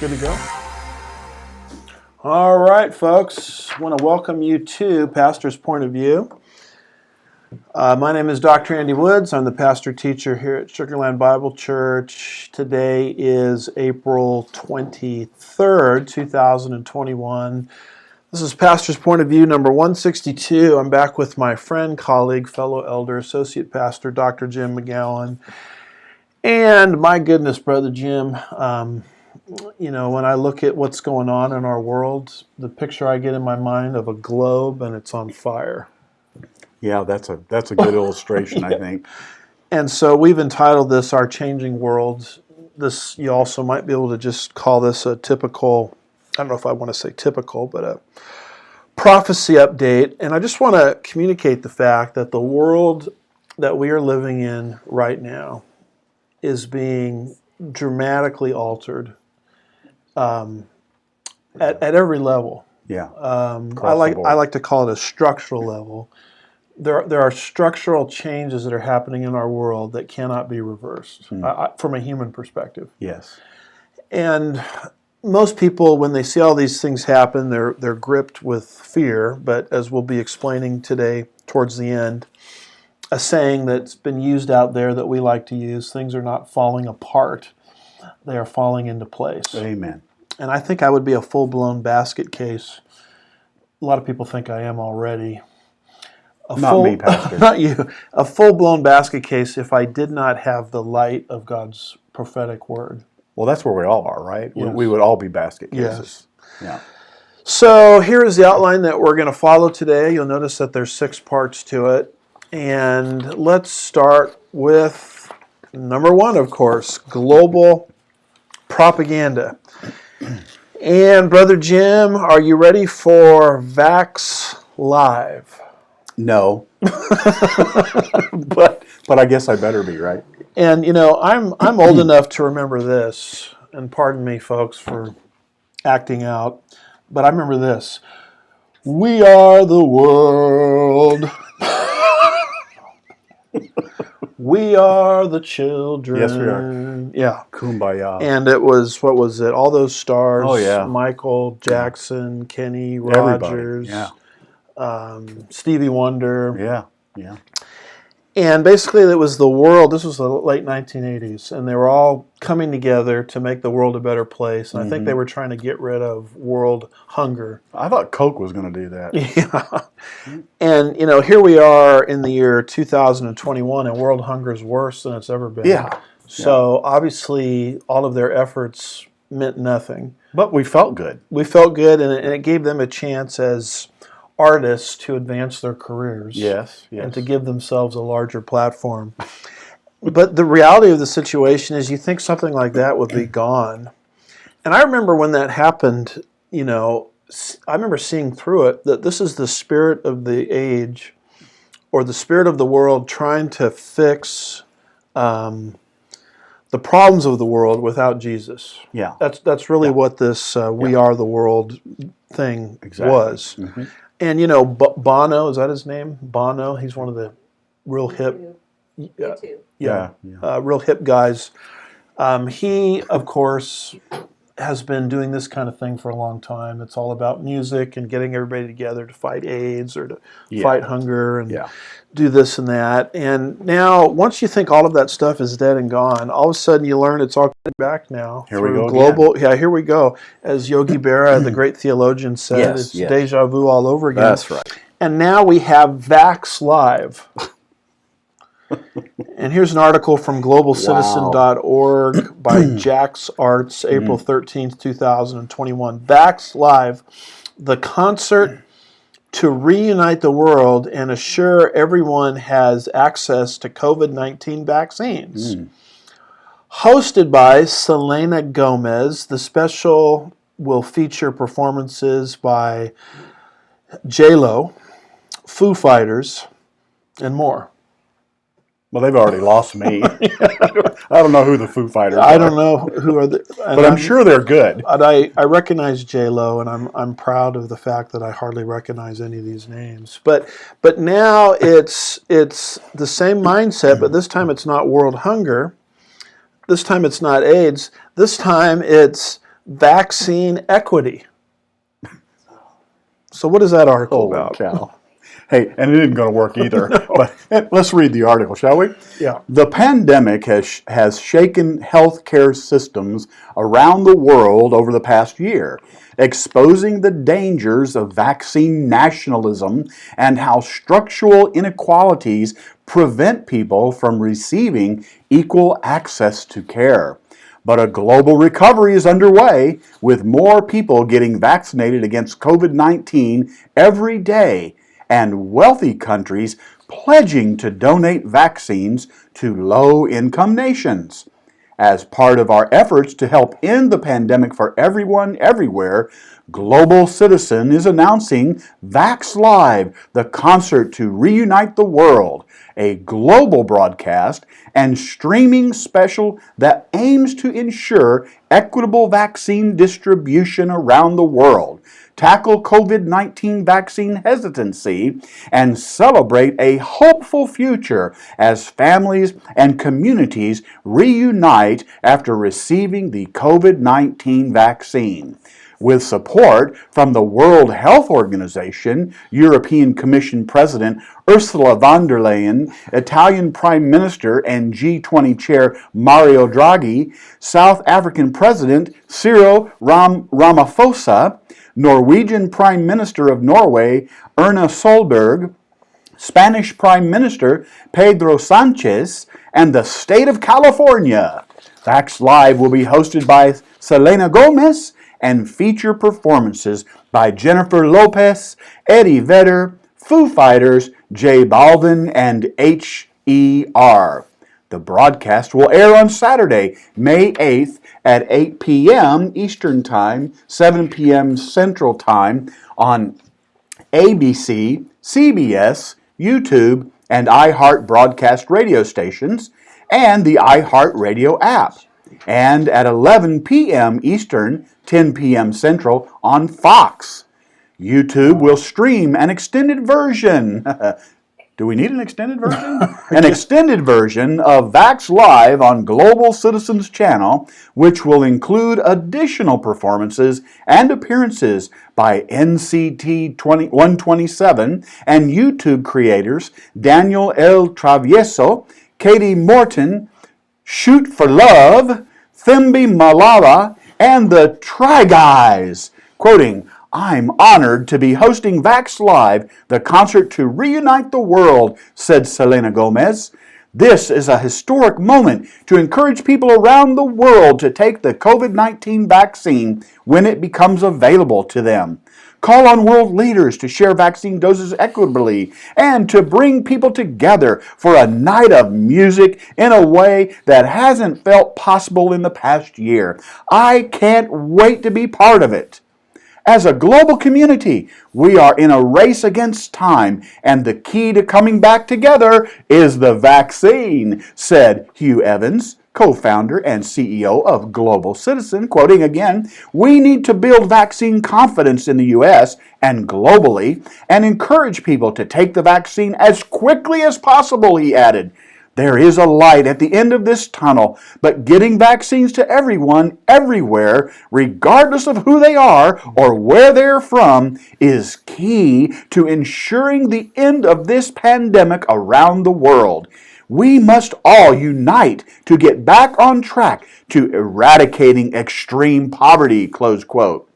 Good to go? All right, folks. I want to welcome you to Pastor's Point of View. My name is Dr. Andy Woods. I'm the pastor-teacher here at Sugarland Bible Church. Today is April 23rd, 2021. This is Pastor's Point of View number 162. I'm back with my friend, colleague, fellow elder, associate pastor, Dr. Jim McGowan. And my goodness, Brother Jim, when I look at what's going on in our world, the picture I get in my mind of a globe and it's on fire. Yeah, that's a good illustration, I think. And so we've entitled this Our Changing World. This, you also might be able to just call this a typical, I don't know if I want to say typical, but a prophecy update. And I just want to communicate the fact that the world that we are living in right now is being dramatically altered at every level. Yeah. I like to call it a structural level. There are structural changes that are happening in our world that cannot be reversed from a human perspective. Yes. And most people, when they see all these things happen, they're gripped with fear. But as we'll be explaining today towards the end, a saying that's been used out there that we like to use, things are not falling apart. They are falling into place. Amen. And I think I would be a full-blown basket case. A lot of people think I am already. Me, Pastor. Not you. A full-blown basket case if I did not have the light of God's prophetic word. Well, that's where we all are, right? Yes. We would all be basket cases. Yes. Yeah. So here is the outline that we're going to follow today. You'll notice that there's 6 parts to it. And let's start with number 1, of course, global propaganda. And Brother Jim, are you ready for Vax Live? No. but I guess I better be, right? And I'm old enough to remember this, and pardon me, folks, for acting out, but I remember this. We are the world. We are the children. Yes, we are. Yeah. Kumbaya. And it was, what was it? All those stars. Oh, yeah. Michael Jackson, Kenny Rogers. Everybody. Yeah. Stevie Wonder. Yeah. Yeah. And basically it was the world, this was the late 1980s, and they were all coming together to make the world a better place. And I think they were trying to get rid of world hunger. I thought Coke was going to do that. Yeah. And, here we are in the year 2021, and world hunger is worse than it's ever been. Yeah. So obviously all of their efforts meant nothing. But we felt good. We felt good, and it gave them a chance as artists to advance their careers. Yes. And to give themselves a larger platform. But the reality of the situation is you think something like that would be gone. And I remember when that happened, I remember seeing through it that this is the spirit of the age or the spirit of the world trying to fix the problems of the world without Jesus. Yeah. That's really what this We Are the World thing was. Mm-hmm. And, Bono, is that his name? Bono, he's one of the real hip, real hip guys. He, of course, has been doing this kind of thing for a long time. It's all about music and getting everybody together to fight AIDS or to fight hunger and do this and that. And now, once you think all of that stuff is dead and gone, all of a sudden you learn it's all coming back now. Here we go global. Yeah, here we go. As Yogi Berra, the great theologian, said, it's deja vu all over again. That's right. And now we have Vax Live. And here's an article from globalcitizen.org by Jax Arts, April 13th, 2021. Vax Live, the concert to reunite the world and assure everyone has access to COVID-19 vaccines. Hosted by Selena Gomez, the special will feature performances by J-Lo, Foo Fighters, and more. Well, they've already lost me. I don't know who the Foo Fighters are. I don't know who are the... But I'm sure they're good. I recognize J-Lo, and I'm proud of the fact that I hardly recognize any of these names. But now it's the same mindset, but this time it's not world hunger. This time it's not AIDS. This time it's vaccine equity. So what is that article Holy about? cow. Hey, and it isn't going to work either. No. But let's read the article, shall we? Yeah. The pandemic has shaken healthcare systems around the world over the past year, exposing the dangers of vaccine nationalism and how structural inequalities prevent people from receiving equal access to care. But a global recovery is underway, with more people getting vaccinated against COVID-19 every day, and wealthy countries pledging to donate vaccines to low-income nations. As part of our efforts to help end the pandemic for everyone, everywhere, Global Citizen is announcing Vax Live, the concert to reunite the world, a global broadcast and streaming special that aims to ensure equitable vaccine distribution around the world, tackle COVID-19 vaccine hesitancy, and celebrate a hopeful future as families and communities reunite after receiving the COVID-19 vaccine. With support from the World Health Organization, European Commission President Ursula von der Leyen, Italian Prime Minister and G20 Chair Mario Draghi, South African President Cyril Ramaphosa, Norwegian Prime Minister of Norway Erna Solberg, Spanish Prime Minister Pedro Sanchez, and the state of California. Vax Live will be hosted by Selena Gomez and feature performances by Jennifer Lopez, Eddie Vedder, Foo Fighters, J Balvin, and H.E.R. The broadcast will air on Saturday, May 8th at 8 p.m. Eastern Time, 7 p.m. Central Time on ABC, CBS, YouTube, and iHeart broadcast radio stations, and the iHeart Radio app, and at 11 p.m. Eastern, 10 p.m. Central on Fox. YouTube will stream an extended version. Do we need an extended version? An extended version of Vax Live on Global Citizens Channel, which will include additional performances and appearances by NCT 127 and YouTube creators Daniel El Travieso, Katie Morton, Shoot for Love, Thembi Malala, and the Try Guys. Quoting, "I'm honored to be hosting Vax Live, the concert to reunite the world," said Selena Gomez. "This is a historic moment to encourage people around the world to take the COVID-19 vaccine when it becomes available to them. Call on world leaders to share vaccine doses equitably and to bring people together for a night of music in a way that hasn't felt possible in the past year. I can't wait to be part of it. As a global community, we are in a race against time, and the key to coming back together is the vaccine," said Hugh Evans, co-founder and CEO of Global Citizen, quoting again, "We need to build vaccine confidence in the U.S. and globally and encourage people to take the vaccine as quickly as possible," he added. "There is a light at the end of this tunnel, but getting vaccines to everyone, everywhere, regardless of who they are or where they're from, is key to ensuring the end of this pandemic around the world. We must all unite to get back on track to eradicating extreme poverty," close quote.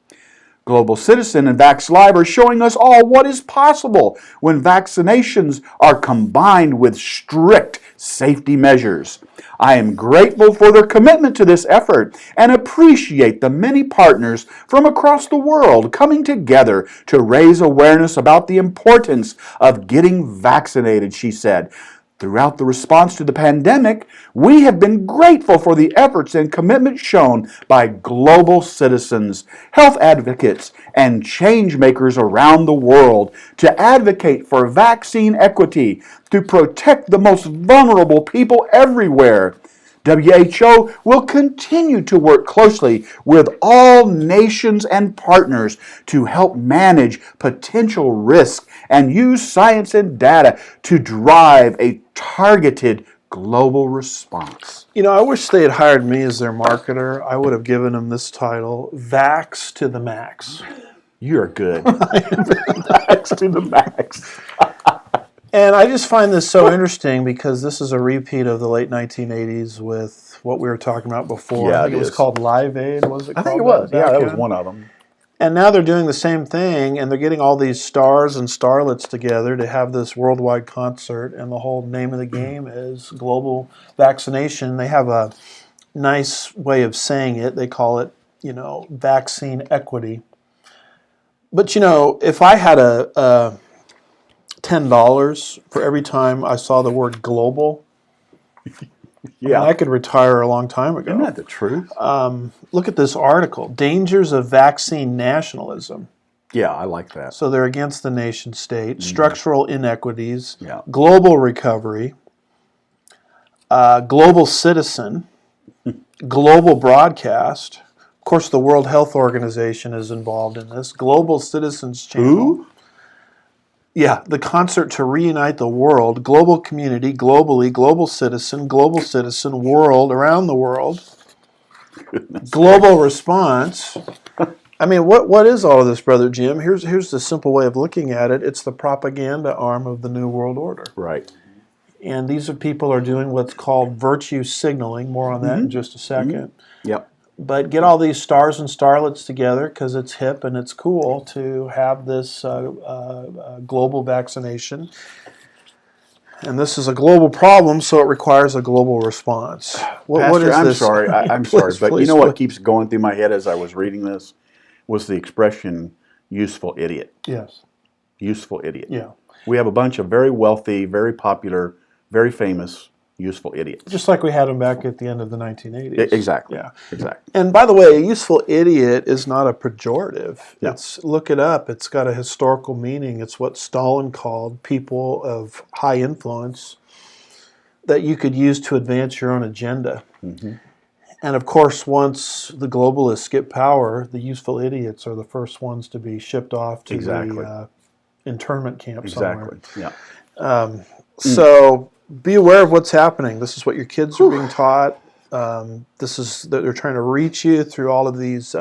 Global Citizen and Vax Live are showing us all what is possible when vaccinations are combined with strict safety measures. I am grateful for their commitment to this effort and appreciate the many partners from across the world coming together to raise awareness about the importance of getting vaccinated, she said. Throughout the response to the pandemic, we have been grateful for the efforts and commitment shown by global citizens, health advocates, and change makers around the world to advocate for vaccine equity, to protect the most vulnerable people everywhere. WHO will continue to work closely with all nations and partners to help manage potential risks and use science and data to drive a targeted global response. You know, I wish they had hired me as their marketer. I would have given them this title, Vax to the Max. You're good. Vax to the max. And I just find this so interesting because this is a repeat of the late 1980s with what we were talking about before. Yeah, I think it it was is. called Live Aid, was it I called? think it was. Yeah, that was then? one of them. And now they're doing the same thing, and they're getting all these stars and starlets together to have this worldwide concert, and the whole name of the game is global vaccination. They have a nice way of saying it. They call it, vaccine equity. But, if I had a $10 for every time I saw the word global, Yeah. I could retire a long time ago. Isn't that the truth? Look at this article, Dangers of Vaccine Nationalism. Yeah, I like that. So they're against the nation state, structural inequities, Yeah. global recovery, global citizen, global broadcast. Of course, the World Health Organization is involved in this. Global Citizens Channel. Who? Yeah, the concert to reunite the world, global community, globally, global citizen, world, around the world, global response. I mean, what is all of this, Brother Jim? Here's the simple way of looking at it. It's the propaganda arm of the New World Order. Right. And these are people are doing what's called virtue signaling. More on that in just a second. Yep. But get all these stars and starlets together because it's hip and it's cool to have this global vaccination. And this is a global problem, so it requires a global response. What is Pastor, this? I'm sorry, but you know please. what keeps going through my head as I was reading this was the expression useful idiot. Yes. Useful idiot. Yeah. We have a bunch of very wealthy, very popular, very famous useful idiots. Just like we had them back at the end of the 1980s. Exactly. Yeah. Exactly. And by the way, a useful idiot is not a pejorative. Yeah. Look it up. It's got a historical meaning. It's what Stalin called people of high influence that you could use to advance your own agenda. Mm-hmm. And of course, once the globalists get power, the useful idiots are the first ones to be shipped off to the internment camp somewhere. Exactly. Yeah. So be aware of what's happening. This is what your kids are being taught. This is that they're trying to reach you through all of these,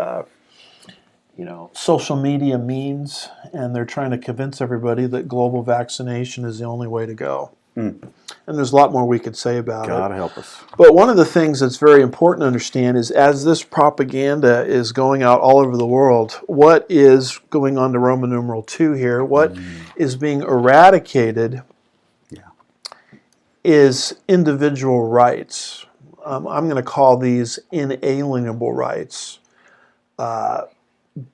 social media means, and they're trying to convince everybody that global vaccination is the only way to go. And there's a lot more we could say about it. God help us. But one of the things that's very important to understand is as this propaganda is going out all over the world, what is going on to Roman numeral 2 here, what is being eradicated is individual rights. I'm going to call these inalienable rights.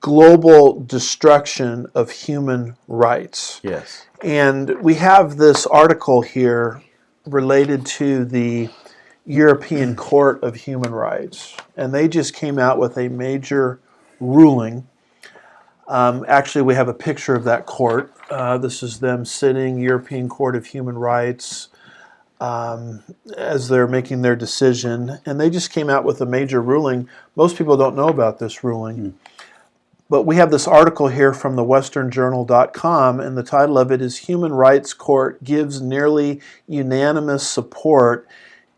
Global destruction of human rights. Yes. And we have this article here related to the European Court of Human Rights. And they just came out with a major ruling. Actually, we have a picture of that court. This is them sitting, European Court of Human Rights, as they're making their decision. And they just came out with a major ruling. Most people don't know about this ruling. But we have this article here from the westernjournal.com, and the title of it is Human Rights Court Gives Nearly Unanimous Support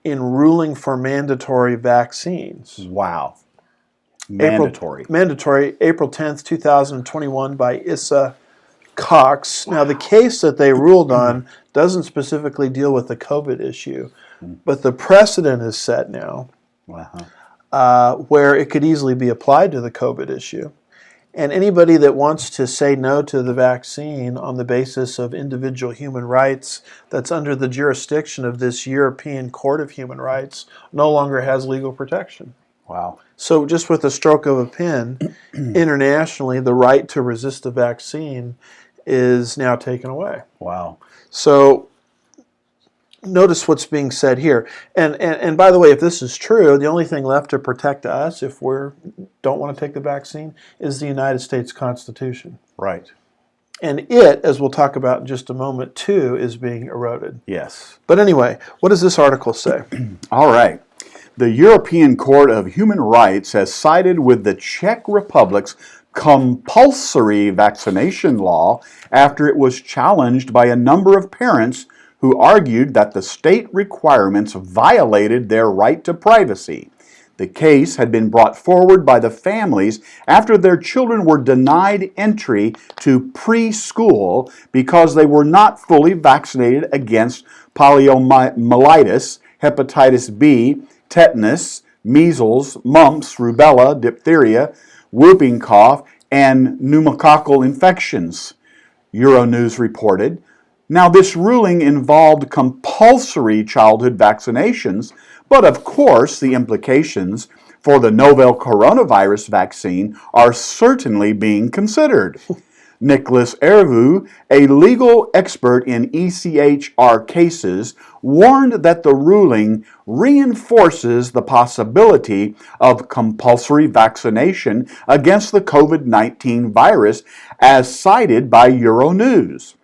in Ruling for Mandatory Vaccines. Wow. Mandatory. April 10th, 2021 by Issa Cox. Now, the case that they ruled on doesn't specifically deal with the COVID issue, but the precedent is set now where it could easily be applied to the COVID issue. And anybody that wants to say no to the vaccine on the basis of individual human rights that's under the jurisdiction of this European Court of Human Rights no longer has legal protection. Wow. So just with a stroke of a pen, internationally, the right to resist the vaccine is now taken away. Wow. So notice what's being said here. And by the way, if this is true, the only thing left to protect us if we don't want to take the vaccine is the United States Constitution. Right. And it, as we'll talk about in just a moment, too, is being eroded. Yes. But anyway, what does this article say? All right. The European Court of Human Rights has sided with the Czech Republic's compulsory vaccination law after it was challenged by a number of parents who argued that the state requirements violated their right to privacy. The case had been brought forward by the families after their children were denied entry to preschool because they were not fully vaccinated against poliomyelitis, hepatitis B, tetanus, measles, mumps, rubella, diphtheria, whooping cough, and pneumococcal infections, Euronews reported. Now, this ruling involved compulsory childhood vaccinations, but of course the implications for the novel coronavirus vaccine are certainly being considered. Nicholas Hervu, a legal expert in ECHR cases, warned that the ruling reinforces the possibility of compulsory vaccination against the COVID-19 virus, as cited by Euronews.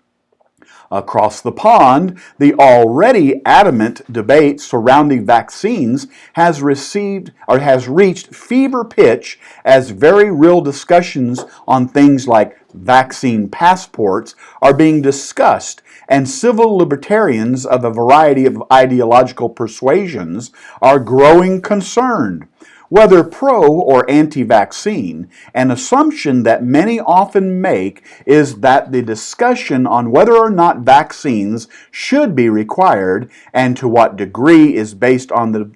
Across the pond, the already adamant debate surrounding vaccines has reached fever pitch as very real discussions on things like vaccine passports are being discussed, and civil libertarians of a variety of ideological persuasions are growing concerned. Whether pro or anti-vaccine, an assumption that many often make is that the discussion on whether or not vaccines should be required and to what degree is based on the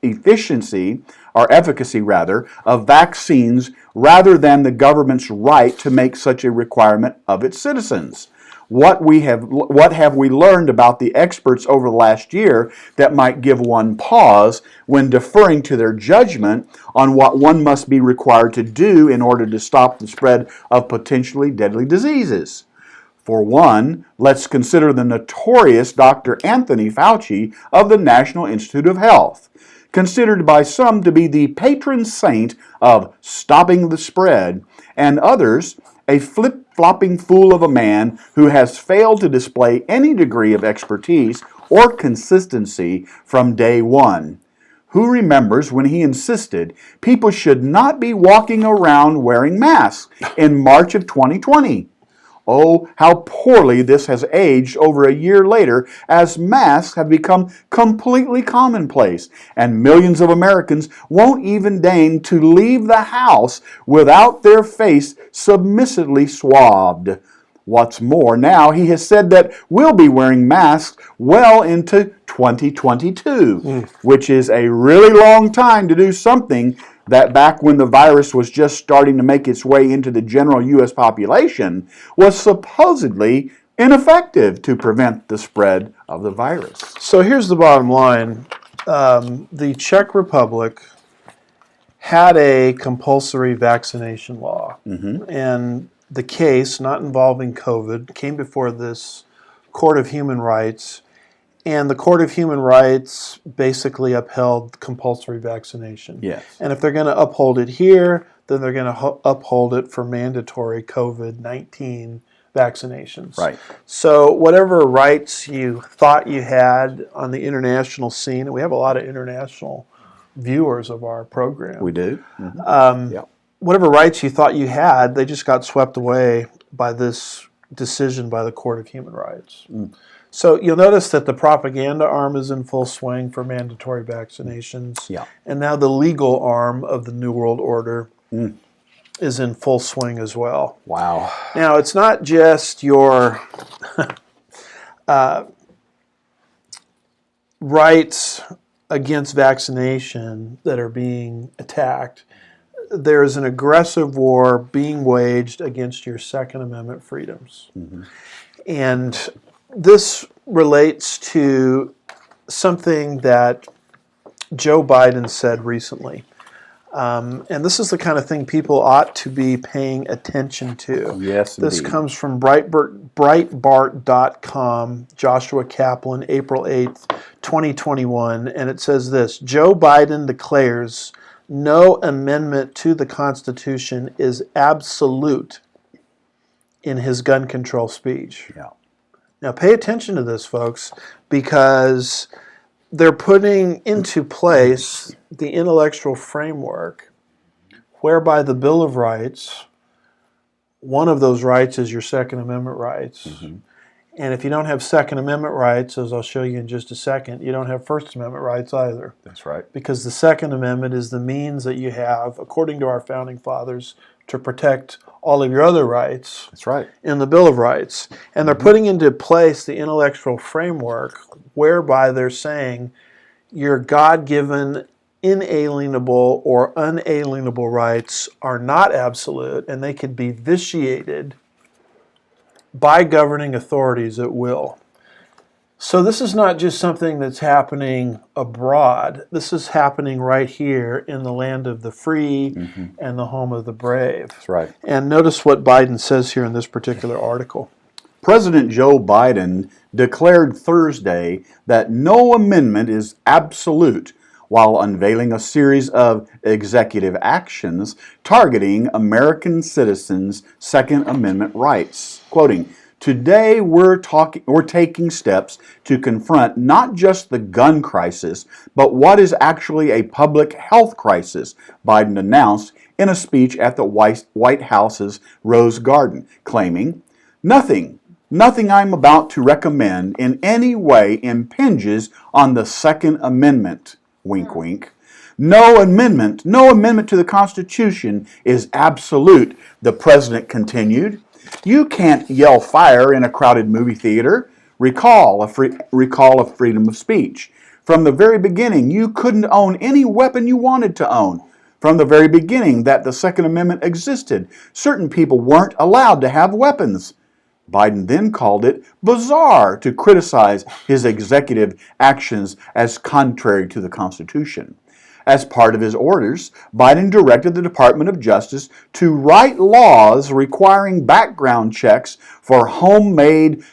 efficiency or efficacy rather of vaccines rather than the government's right to make such a requirement of its citizens. What have we learned about the experts over the last year that might give one pause when deferring to their judgment on what one must be required to do in order to stop the spread of potentially deadly diseases? For one, let's consider the notorious Dr. Anthony Fauci of the National Institute of Health, considered by some to be the patron saint of stopping the spread, and others a flip-flopping fool of a man who has failed to display any degree of expertise or consistency from day one. Who remembers when he insisted people should not be walking around wearing masks in March of 2020? Oh, how poorly this has aged over a year later as masks have become completely commonplace and millions of Americans won't even deign to leave the house without their face submissively swabbed. What's more, now he has said that we'll be wearing masks well into 2022, which is a really long time to do something that back when the virus was just starting to make its way into the general U.S. population was supposedly ineffective to prevent the spread of the virus. So here's the bottom line. The Czech Republic had a compulsory vaccination law. And the case, not involving COVID, came before this Court of Human Rights. And the Court of Human Rights basically upheld compulsory vaccination. Yes. And if they're going to uphold it here, then they're going to uphold it for mandatory COVID-19 vaccinations. Right. So whatever rights you thought you had on the international scene, and we have a lot of international viewers of our program. We do. Whatever rights you thought you had, they just got swept away by this decision by the Court of Human Rights. So you'll notice that the propaganda arm is in full swing for mandatory vaccinations. Yeah. And now the legal arm of the New World Order is in full swing as well. Wow. Now, it's not just your rights against vaccination that are being attacked. There is an aggressive war being waged against your Second Amendment freedoms. And this relates to something that Joe Biden said recently. And this is the kind of thing people ought to be paying attention to. Yes, This indeed. comes from Breitbart.com, Joshua Kaplan, April 8th, 2021. And it says this: Joe Biden declares no amendment to the Constitution is absolute in his gun control speech. Yeah. Now, pay attention to this, folks, because they're putting into place the intellectual framework whereby the Bill of Rights, one of those rights is your Second Amendment rights, And if you don't have Second Amendment rights, as I'll show you in just a second, you don't have First Amendment rights either. That's right. Because the Second Amendment is the means that you have, according to our founding fathers, to protect all of your other rights. That's right. In the Bill of Rights. And they're putting into place the intellectual framework whereby they're saying your God-given inalienable or unalienable rights are not absolute, and they can be vitiated by governing authorities at will. So this is not just something that's happening abroad. This is happening right here in the land of the free and the home of the brave. That's right. And notice what Biden says here in this particular article. President Joe Biden declared Thursday that no amendment is absolute while unveiling a series of executive actions targeting American citizens' Second Amendment rights. Quoting, "Today we're taking steps to confront not just the gun crisis, but what is actually a public health crisis," Biden announced in a speech at the White House's Rose Garden, claiming, Nothing I'm about to recommend in any way impinges on the Second Amendment." Wink, wink. No amendment to the Constitution is absolute, the president continued. You can't yell fire in a crowded movie theater. Recall of freedom of speech. From the very beginning, you couldn't own any weapon you wanted to own. From the very beginning that the Second Amendment existed, certain people weren't allowed to have weapons. Biden then called it bizarre to criticize his executive actions as contrary to the Constitution. As part of his orders, Biden directed the Department of Justice to write laws requiring background checks for homemade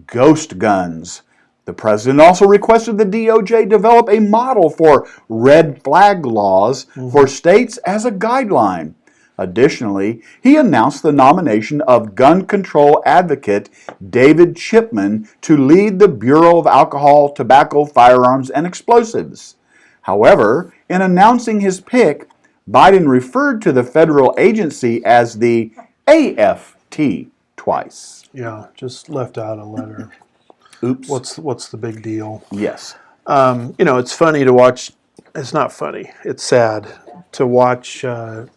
ghost guns. The president also requested the DOJ develop a model for red flag laws for states as a guideline. Additionally, he announced the nomination of gun control advocate David Chipman to lead the Bureau of Alcohol, Tobacco, Firearms, and Explosives. However, in announcing his pick, Biden referred to the federal agency as the AFT twice. Yeah, just left out a letter. Oops. What's the big deal? Yes. It's funny to watch. It's not funny. It's sad to watch Joe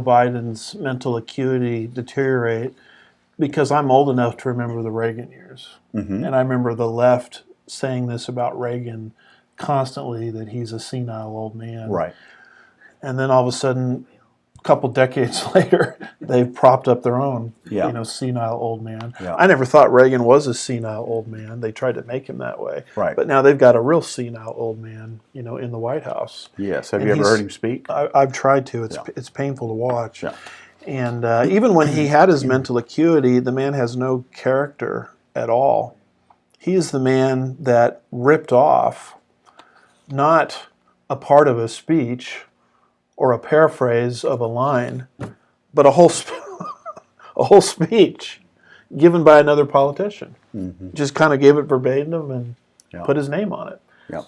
Biden's mental acuity deteriorate, because I'm old enough to remember the Reagan years. And I remember the left saying this about Reagan constantly, that he's a senile old man. Right. And then all of a sudden, a couple decades later, they've propped up their own, senile old man. Yeah. I never thought Reagan was a senile old man. They tried to make him that way. Right. But now they've got a real senile old man, in the White House. Yes. Have you ever heard him speak? I've tried to. It's painful to watch. Yeah. And even when he had his mental acuity, the man has no character at all. He is the man that ripped off not a part of a speech or a paraphrase of a line, but a whole speech given by another politician. Just kind of gave it verbatim and put his name on it. Yeah.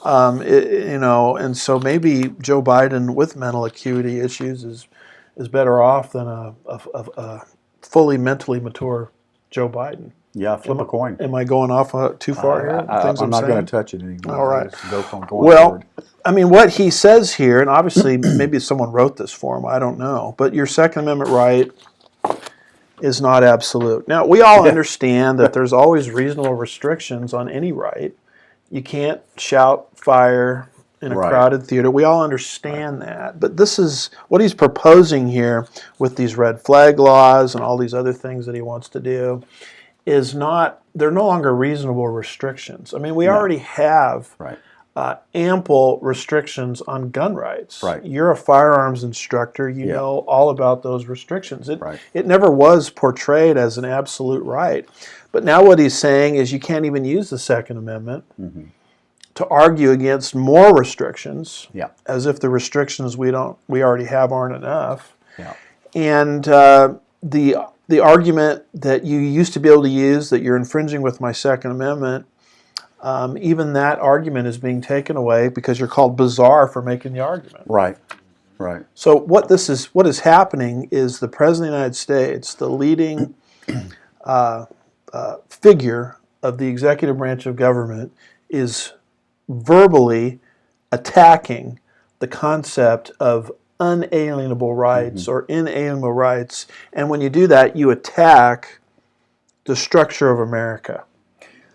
And so maybe Joe Biden with mental acuity issues is better off than a fully mentally mature Joe Biden. Yeah, flip a coin. Am I going off too far here? I'm not going to touch it anymore. All right. Just go going forward. I mean, what he says here, and obviously maybe someone wrote this for him, I don't know, but your Second Amendment right is not absolute. Now, we all understand that there's always reasonable restrictions on any right. You can't shout fire in a crowded theater. We all understand that. But this is what he's proposing here with these red flag laws and all these other things that he wants to do. They're no longer reasonable restrictions. I mean, we already have ample restrictions on gun rights. Right. You're a firearms instructor. You know all about those restrictions. It never was portrayed as an absolute right. But now what he's saying is you can't even use the Second Amendment to argue against more restrictions, as if the restrictions we already have aren't enough. Yeah. And the argument that you used to be able to use, that you're infringing with my Second Amendment, even that argument is being taken away because you're called bizarre for making the argument. Right. So what is happening is the President of the United States, the leading figure of the executive branch of government is verbally attacking the concept of unalienable rights or inalienable rights. And when you do that, you attack the structure of America.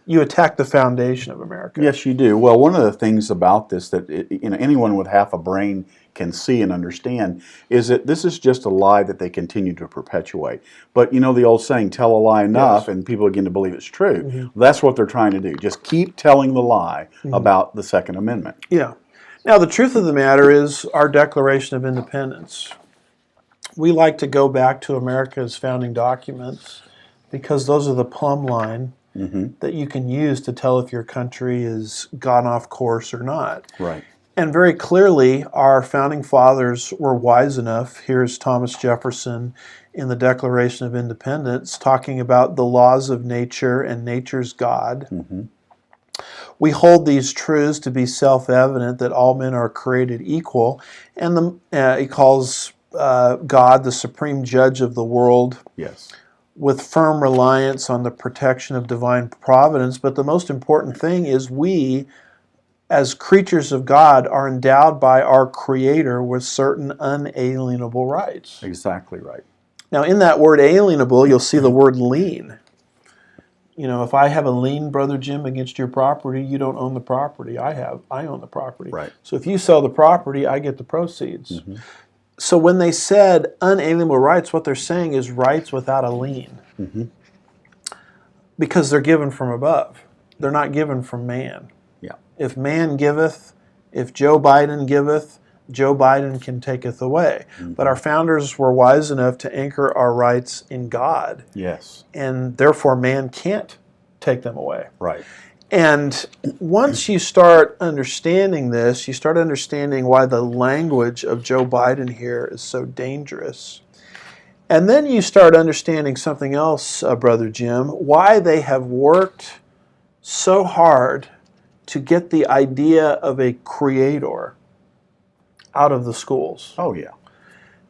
You attack the foundation of America. Yes, you do. Well, one of the things about this that anyone with half a brain can see and understand is that this is just a lie that they continue to perpetuate. But you know the old saying, tell a lie enough and people begin to believe it's true. That's what they're trying to do. Just keep telling the lie about the Second Amendment. Yeah. Now, the truth of the matter is our Declaration of Independence. We like to go back to America's founding documents because those are the plumb line that you can use to tell if your country has gone off course or not. Right. And very clearly, our founding fathers were wise enough. Here's Thomas Jefferson in the Declaration of Independence talking about the laws of nature and nature's God. We hold these truths to be self-evident that all men are created equal, and he calls God the supreme judge of the world. Yes. With firm reliance on the protection of divine providence. But the most important thing is we, as creatures of God, are endowed by our Creator with certain unalienable rights. Exactly right. Now, in that word alienable, you'll see the word lien. You know, if I have a lien, Brother Jim, against your property, you don't own the property. I own the property. Right. So if you sell the property, I get the proceeds. So when they said unalienable rights, what they're saying is rights without a lien. Because they're given from above. They're not given from man. Yeah. If man giveth, if Joe Biden giveth, Joe Biden can taketh away. But our founders were wise enough to anchor our rights in God. Yes. And therefore man can't take them away. Right. And once you start understanding this, you start understanding why the language of Joe Biden here is so dangerous. And then you start understanding something else, Brother Jim, why they have worked so hard to get the idea of a creator out of the schools. Oh, yeah.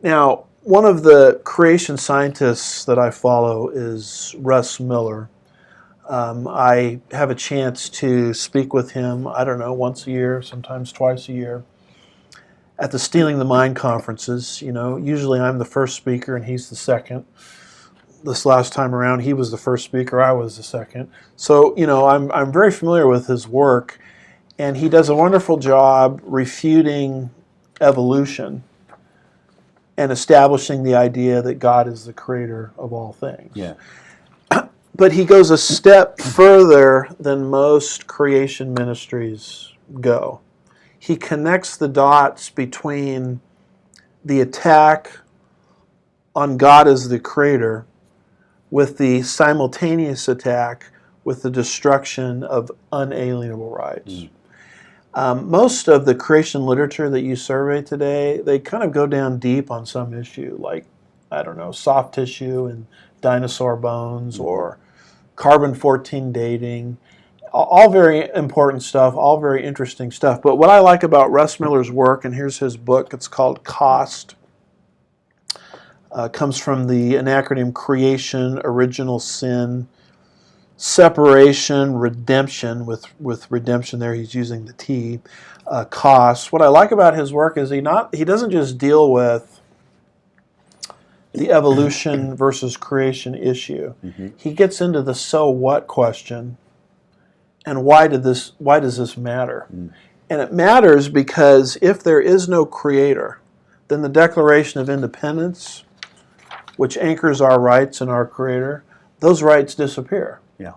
Now, one of the creation scientists that I follow is Russ Miller. I have a chance to speak with him, I don't know, once a year, sometimes twice a year, at the Stealing the Mind conferences. You know, usually I'm the first speaker and he's the second. This last time around, he was the first speaker, I was the second. So, you know, I'm very familiar with his work, and he does a wonderful job refuting evolution and establishing the idea that God is the creator of all things. Yeah. But he goes a step further than most creation ministries go. He connects the dots between the attack on God as the creator with the simultaneous attack with the destruction of unalienable rights. Most of the creation literature that you survey today, they kind of go down deep on some issue, like, I don't know, soft tissue and dinosaur bones or carbon-14 dating. All very important stuff, all very interesting stuff. But what I like about Russ Miller's work, and here's his book, it's called Cost. Comes from an acronym Creation, Original Sin, Separation, Redemption, with redemption there he's using the T, Cost. What I like about his work is he doesn't just deal with the evolution versus creation issue. He gets into the so what question, and why does this matter? And it matters because if there is no creator, then the Declaration of Independence, which anchors our rights in our creator, those rights disappear. Yeah.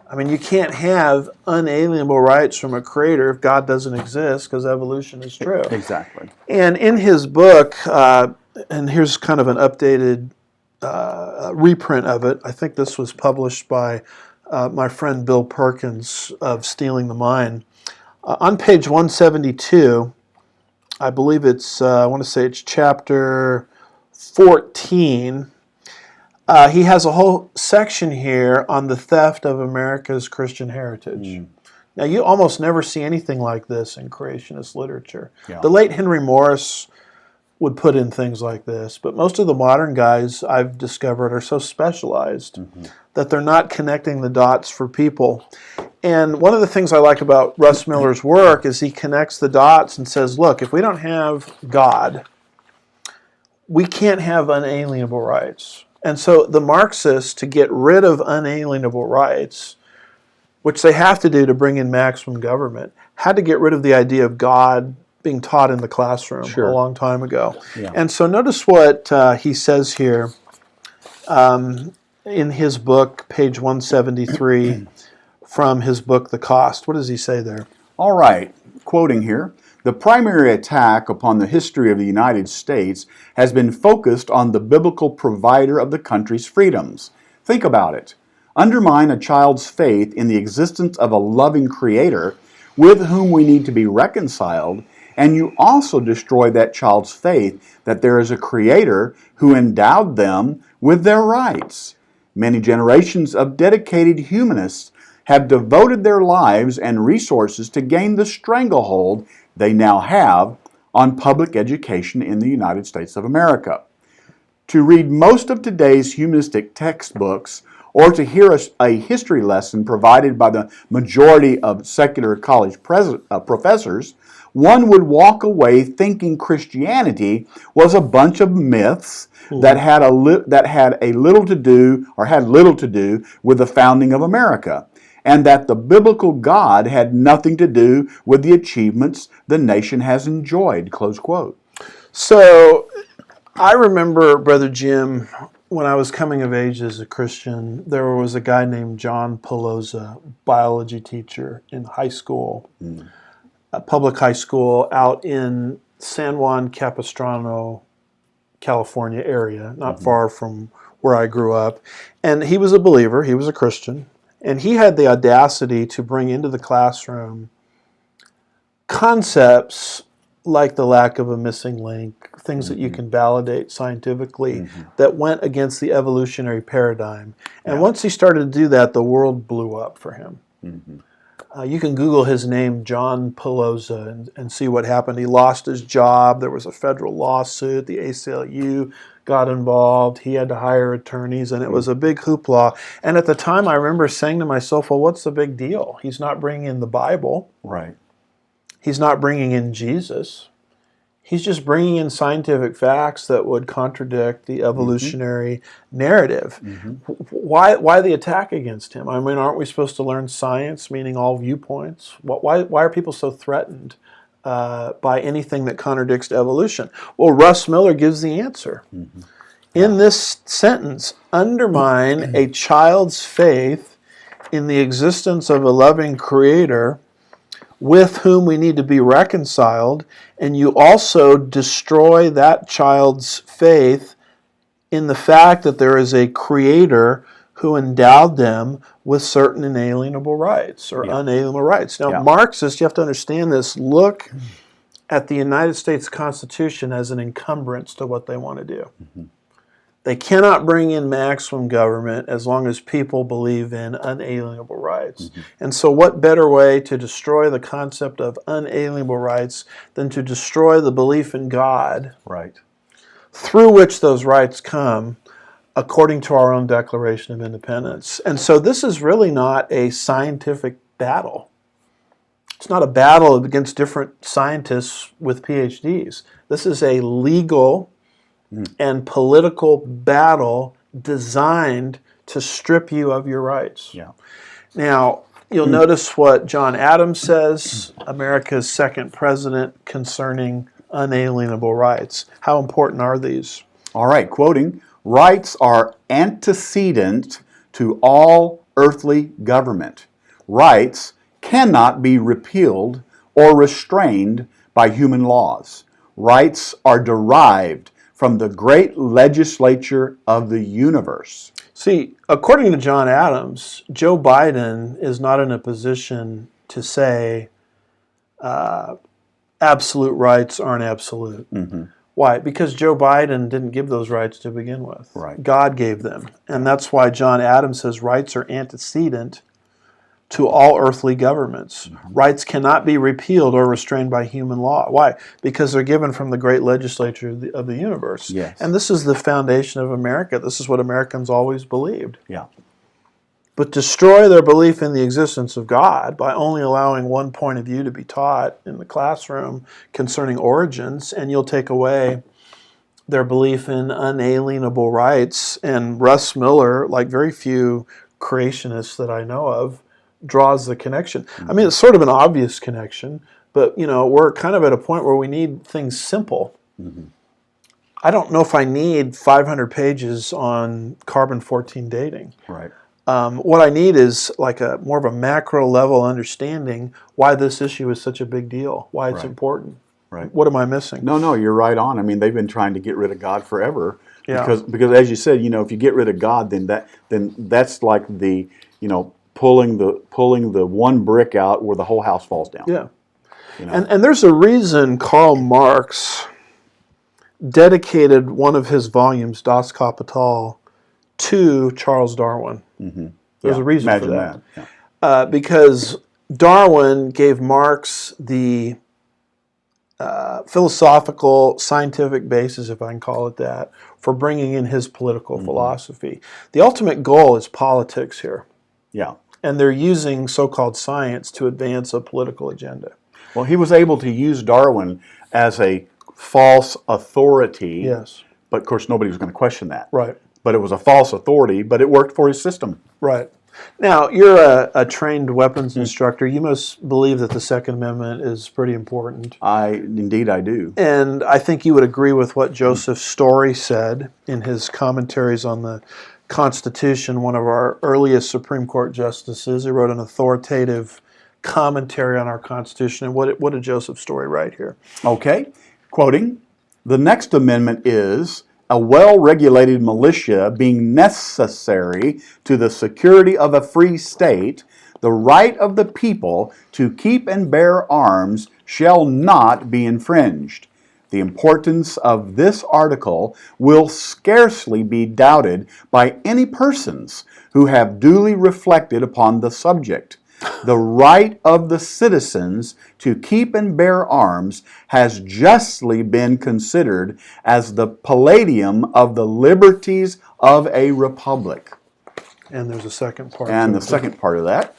I mean, you can't have unalienable rights from a creator if God doesn't exist, because evolution is true. Exactly. And in his book, and here's kind of an updated reprint of it. I think this was published by my friend Bill Perkins of Stealing the Mind. On page 172, I believe I want to say it's chapter 14. He has a whole section here on the theft of America's Christian heritage. Now, you almost never see anything like this in creationist literature. Yeah. The late Henry Morris would put in things like this. But most of the modern guys I've discovered are so specialized that they're not connecting the dots for people. And one of the things I like about Russ Miller's work is he connects the dots and says, look, if we don't have God, we can't have unalienable rights. And so the Marxists, to get rid of unalienable rights, which they have to do to bring in maximum government, had to get rid of the idea of God being taught in the classroom a long time ago. Yeah. And so notice what he says here in his book, page 173, from his book, The Cost. What does he say there? All right, quoting here. The primary attack upon the history of the United States has been focused on the biblical provider of the country's freedoms. Think about it. Undermine a child's faith in the existence of a loving creator with whom we need to be reconciled, and you also destroy that child's faith that there is a creator who endowed them with their rights. Many generations of dedicated humanists have devoted their lives and resources to gain the stranglehold they now have on public education in the United States of America. To read most of today's humanistic textbooks or to hear a history lesson provided by the majority of secular college professors, one would walk away thinking Christianity was a bunch of myths that had little to do with the founding of America, and that the biblical God had nothing to do with the achievements the nation has enjoyed, close quote. So I remember, Brother Jim, when I was coming of age as a Christian, there was a guy named John Pelosa, biology teacher in high school, a public high school out in San Juan Capistrano, California area, not far from where I grew up. And he was a believer, he was a Christian, and he had the audacity to bring into the classroom concepts like the lack of a missing link, things that you can validate scientifically that went against the evolutionary paradigm. And once he started to do that, the world blew up for him. You can Google his name, John Pelosa, and see what happened. He lost his job. There was a federal lawsuit. The ACLU got involved. He had to hire attorneys, and it was a big hoopla. And at the time, I remember saying to myself, well, what's the big deal? He's not bringing in the Bible. Right. He's not bringing in Jesus. He's just bringing in scientific facts that would contradict the evolutionary narrative. Why the attack against him? I mean, aren't we supposed to learn science, meaning all viewpoints? Why are people so threatened by anything that contradicts evolution? Well, Russ Miller gives the answer. In this sentence, undermine a child's faith in the existence of a loving creator with whom we need to be reconciled, and you also destroy that child's faith in the fact that there is a creator who endowed them with certain inalienable rights or unalienable rights. Now, Marxists, you have to understand this, look at the United States Constitution as an encumbrance to what they want to do. They cannot bring in maximum government as long as people believe in unalienable rights. And so what better way to destroy the concept of unalienable rights than to destroy the belief in God, through which those rights come, according to our own Declaration of Independence. And so this is really not a scientific battle. It's not a battle against different scientists with PhDs. This is a legal and political battle designed to strip you of your rights. Now, you'll notice what John Adams says, America's second president, concerning unalienable rights. How important are these? All right, quoting, rights are antecedent to all earthly government. Rights cannot be repealed or restrained by human laws. Rights are derived from the great legislature of the universe. See, according to John Adams, Joe Biden is not in a position to say absolute rights aren't absolute. Why? Because Joe Biden didn't give those rights to begin with. God gave them. And that's why John Adams says rights are antecedent to all earthly governments. Rights cannot be repealed or restrained by human law. Why? Because they're given from the great legislature of the universe. Yes. And this is the foundation of America. This is what Americans always believed. Yeah. But destroy their belief in the existence of God by only allowing one point of view to be taught in the classroom concerning origins, and you'll take away their belief in unalienable rights. And Russ Miller, like very few creationists that I know of, draws the connection. I mean, it's sort of an obvious connection, but we're kind of at a point where we need things simple. I don't know if I need 500 pages on carbon-14 dating. Right. What I need is like more of a macro level understanding why this issue is such a big deal, why it's important. Right. What am I missing? No, you're right on. I mean, they've been trying to get rid of God forever. Yeah. Because as you said, if you get rid of God, then that's like the pulling the one brick out where the whole house falls down. Yeah. And there's a reason Karl Marx dedicated one of his volumes, Das Kapital, to Charles Darwin. There's a reason for that. Yeah. Because Darwin gave Marx the philosophical, scientific basis, if I can call it that, for bringing in his political philosophy. The ultimate goal is politics here. Yeah. And they're using so-called science to advance a political agenda. Well, he was able to use Darwin as a false authority. Yes. But of course, nobody was going to question that. Right. But it was a false authority, but it worked for his system. Right. Now, you're a trained weapons instructor. You must believe that the Second Amendment is pretty important. Indeed I do. And I think you would agree with what Joseph Story said in his commentaries on the Constitution, one of our earliest Supreme Court justices. He wrote an authoritative commentary on our Constitution. And what did Joseph Story write here? Okay, quoting, "The next amendment is a well-regulated militia being necessary to the security of a free state, the right of the people to keep and bear arms shall not be infringed. The importance of this article will scarcely be doubted by any persons who have duly reflected upon the subject. The right of the citizens to keep and bear arms has justly been considered as the palladium of the liberties of a republic." And there's a second part. And the second part of that,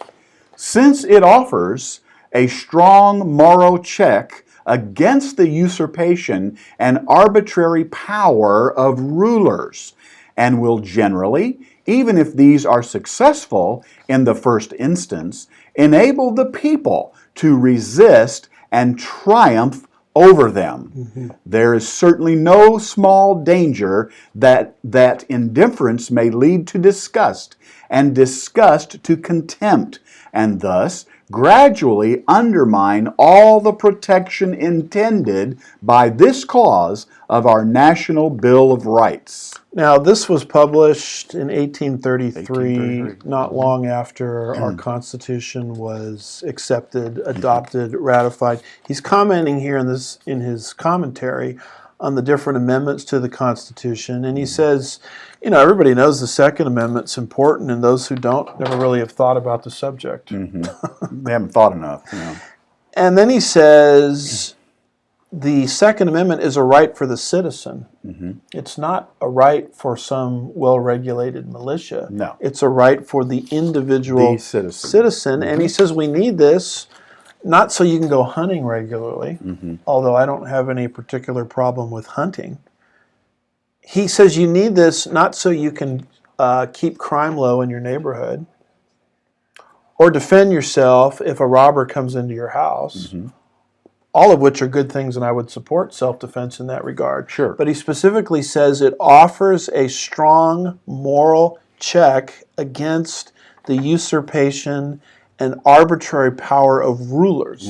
"Since it offers a strong moral check against the usurpation and arbitrary power of rulers, and will generally, even if these are successful in the first instance, enable the people to resist and triumph over them. There is certainly no small danger that indifference may lead to disgust, and disgust to contempt, and thus gradually undermine all the protection intended by this clause of our National Bill of Rights." Now, this was published in 1833, not long after our Constitution was accepted, adopted, ratified. He's commenting here in his commentary on the different amendments to the Constitution, and he says, everybody knows the Second Amendment's important, and those who don't never really have thought about the subject. They haven't thought enough. And then he says, the Second Amendment is a right for the citizen. It's not a right for some well-regulated militia. No. It's a right for the individual citizen. And he says we need this not so you can go hunting regularly, although I don't have any particular problem with hunting. He says you need this not so you can keep crime low in your neighborhood or defend yourself if a robber comes into your house. All of which are good things, and I would support self-defense in that regard. Sure. But he specifically says it offers a strong moral check against the usurpation and arbitrary power of rulers.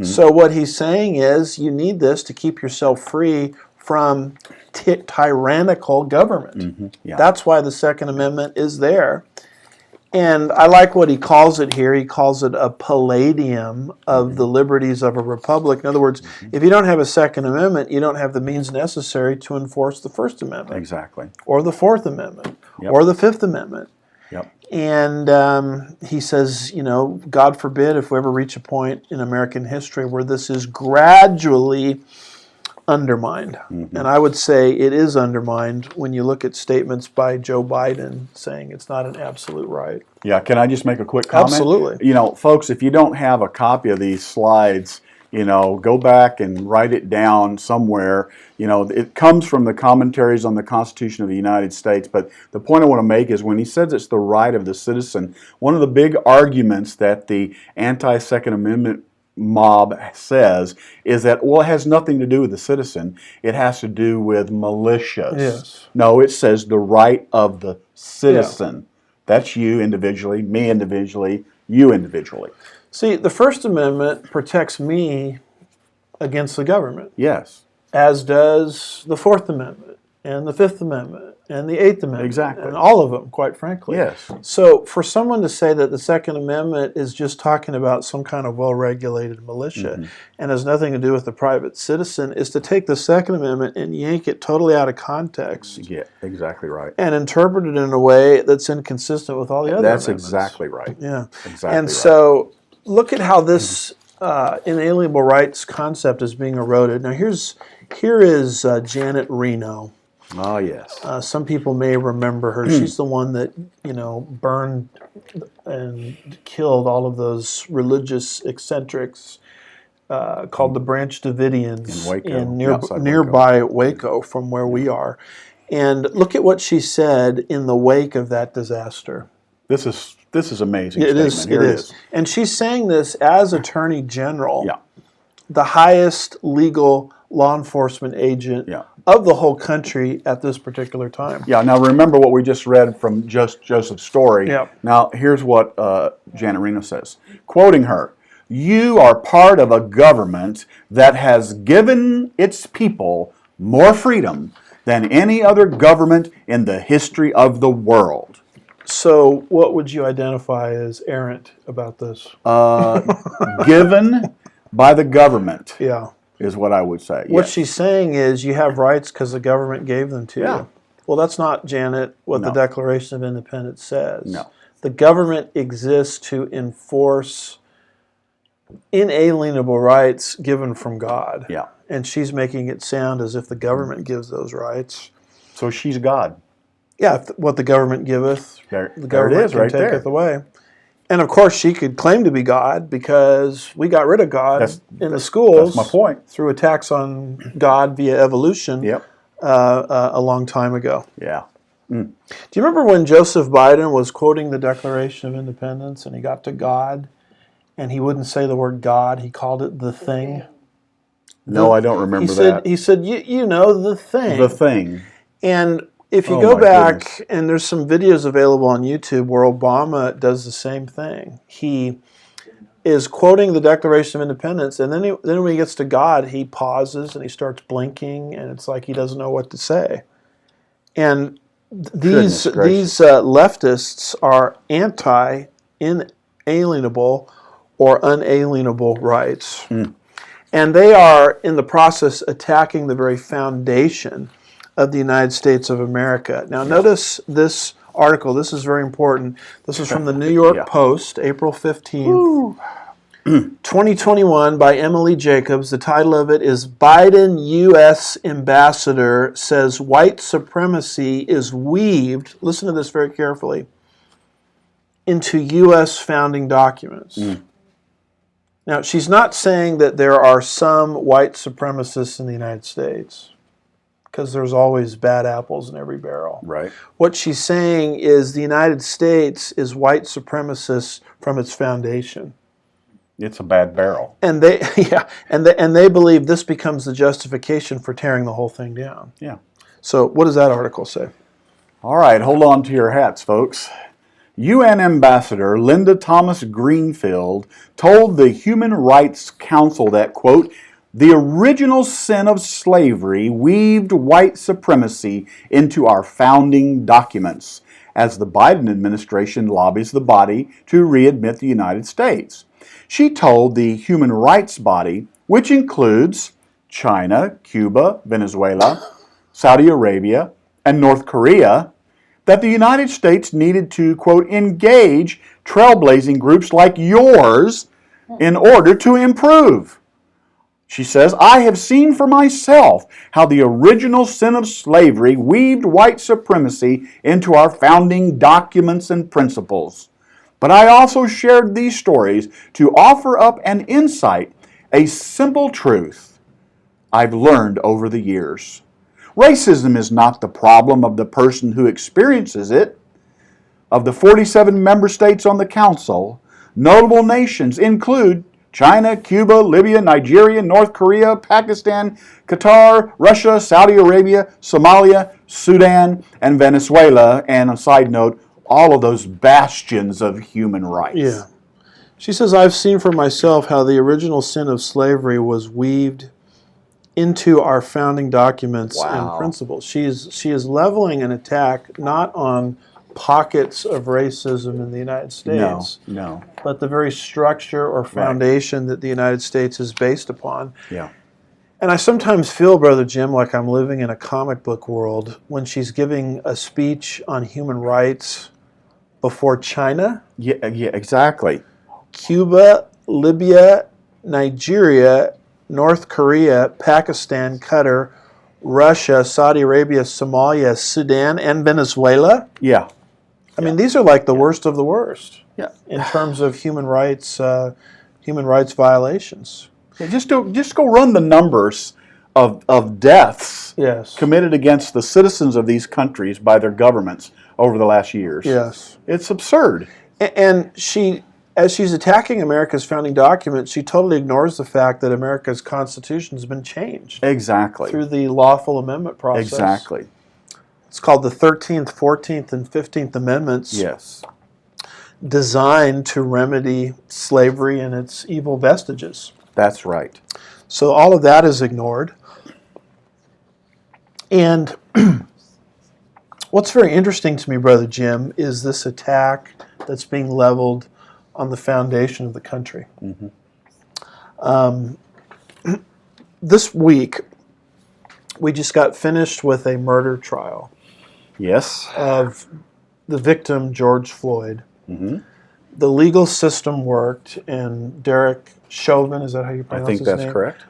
So what he's saying is you need this to keep yourself free from tyrannical government. That's why the Second Amendment is there. And I like what he calls it here. He calls it a palladium of the liberties of a republic. In other words, if you don't have a Second Amendment, you don't have the means necessary to enforce the First Amendment. Exactly. Or the Fourth Amendment. Or the Fifth Amendment. Yep. And he says, God forbid if we ever reach a point in American history where this is gradually undermined. Mm-hmm. And I would say it is undermined when you look at statements by Joe Biden saying it's not an absolute right. Yeah, can I just make a quick comment? Absolutely. Folks, if you don't have a copy of these slides, go back and write it down somewhere. It comes from the commentaries on the Constitution of the United States, but the point I want to make is when he says it's the right of the citizen, one of the big arguments that the anti-Second Amendment mob says is that, it has nothing to do with the citizen. It has to do with militias. Yes. No, it says the right of the citizen. Yeah. That's you individually, me individually, you individually. See, the First Amendment protects me against the government. Yes. As does the Fourth Amendment and the Fifth Amendment and the Eighth Amendment. Exactly. And all of them, quite frankly. Yes. So for someone to say that the Second Amendment is just talking about some kind of well-regulated militia and has nothing to do with the private citizen is to take the Second Amendment and yank it totally out of context. Yeah, exactly right. And interpret it in a way that's inconsistent with all the other That's amendments. Exactly right. Yeah. Exactly and right. So look at how this inalienable rights concept is being eroded. Now here is Janet Reno. Oh, yes. Some people may remember her. She's the one that, burned and killed all of those religious eccentrics called the Branch Davidians in nearby Waco from where we are. And look at what she said in the wake of that disaster. This is amazing. It is. And she's saying this as Attorney General, the highest legal law enforcement agent of the whole country at this particular time. Yeah, now remember what we just read from Joseph's story. Yeah. Now here's what Janet Reno says. Quoting her, "You are part of a government that has given its people more freedom than any other government in the history of the world." So what would you identify as errant about this? Given by the government. Yeah. Is what I would say. What she's saying is you have rights because the government gave them to you. Well, that's not, Janet, what the Declaration of Independence says. No. The government exists to enforce inalienable rights given from God. Yeah. And she's making it sound as if the government gives those rights. So she's God. Yeah, what the government giveth, the government right can taketh there. away. And of course, she could claim to be God because we got rid of God in the schools. That's my point. Through attacks on God via evolution a long time ago. Yeah. Do you remember when Joseph Biden was quoting the Declaration of Independence and he got to God and he wouldn't say the word God, he called it the thing? No, I don't remember that. He said, you know, the thing. The thing. And if you go back, and there's some videos available on YouTube where Obama does the same thing. He is quoting the Declaration of Independence, and then when he gets to God, he pauses and he starts blinking, and it's like he doesn't know what to say. And these leftists are anti-inalienable or unalienable rights. And they are in the process attacking the very foundation of the United States of America. Now notice this article. This is very important. This is from the New York Post, April 15th, 2021 by Emily Jacobs. The title of it is Biden U.S. Ambassador Says White Supremacy is Weaved, listen to this very carefully, into U.S. founding documents. Now, she's not saying that there are some white supremacists in the United States, because there's always bad apples in every barrel. Right. What she's saying is the United States is white supremacist from its foundation. It's a bad barrel. And they believe this becomes the justification for tearing the whole thing down. Yeah. So what does that article say? All right, hold on to your hats, folks. UN Ambassador Linda Thomas Greenfield told the Human Rights Council that, quote, "The original sin of slavery weaved white supremacy into our founding documents," as the Biden administration lobbies the body to readmit the United States. She told the human rights body, which includes China, Cuba, Venezuela, Saudi Arabia, and North Korea, that the United States needed to, quote, engage trailblazing groups like yours in order to improve. She says, I have seen for myself how the original sin of slavery weaved white supremacy into our founding documents and principles. But I also shared these stories to offer up an insight, a simple truth I've learned over the years. Racism is not the problem of the person who experiences it. Of the 47 member states on the Council, notable nations include China, Cuba, Libya, Nigeria, North Korea, Pakistan, Qatar, Russia, Saudi Arabia, Somalia, Sudan, and Venezuela. And a side note, all of those bastions of human rights. Yeah. She says, I've seen for myself how the original sin of slavery was weaved into our founding documents and principles. She is leveling an attack not on pockets of racism in the United States, No. but the very structure or foundation that the United States is based upon. Yeah. And I sometimes feel, Brother Jim, like I'm living in a comic book world when she's giving a speech on human rights before China, Yeah, exactly. Cuba, Libya, Nigeria, North Korea, Pakistan, Qatar, Russia, Saudi Arabia, Somalia, Sudan, and Venezuela. Yeah. I mean, these are like the worst of the worst in Yeah. terms of human rights violations. Yeah, just go run the numbers of deaths committed against the citizens of these countries by their governments over the last years. Yes. It's absurd. And she, as she's attacking America's founding documents, she totally ignores the fact that America's Constitution has been changed. Exactly. Through the lawful amendment process. Exactly. It's called the 13th, 14th, and 15th Amendments. Yes. Designed to remedy slavery and its evil vestiges. That's right. So all of that is ignored. And what's very interesting to me, Brother Jim, is this attack that's being leveled on the foundation of the country. Mm-hmm. This week, we just got finished with a murder trial. Yes. Of the victim, George Floyd. Mm-hmm. The legal system worked, and Derek Chauvin, is that how you pronounce his name? I think that's correct.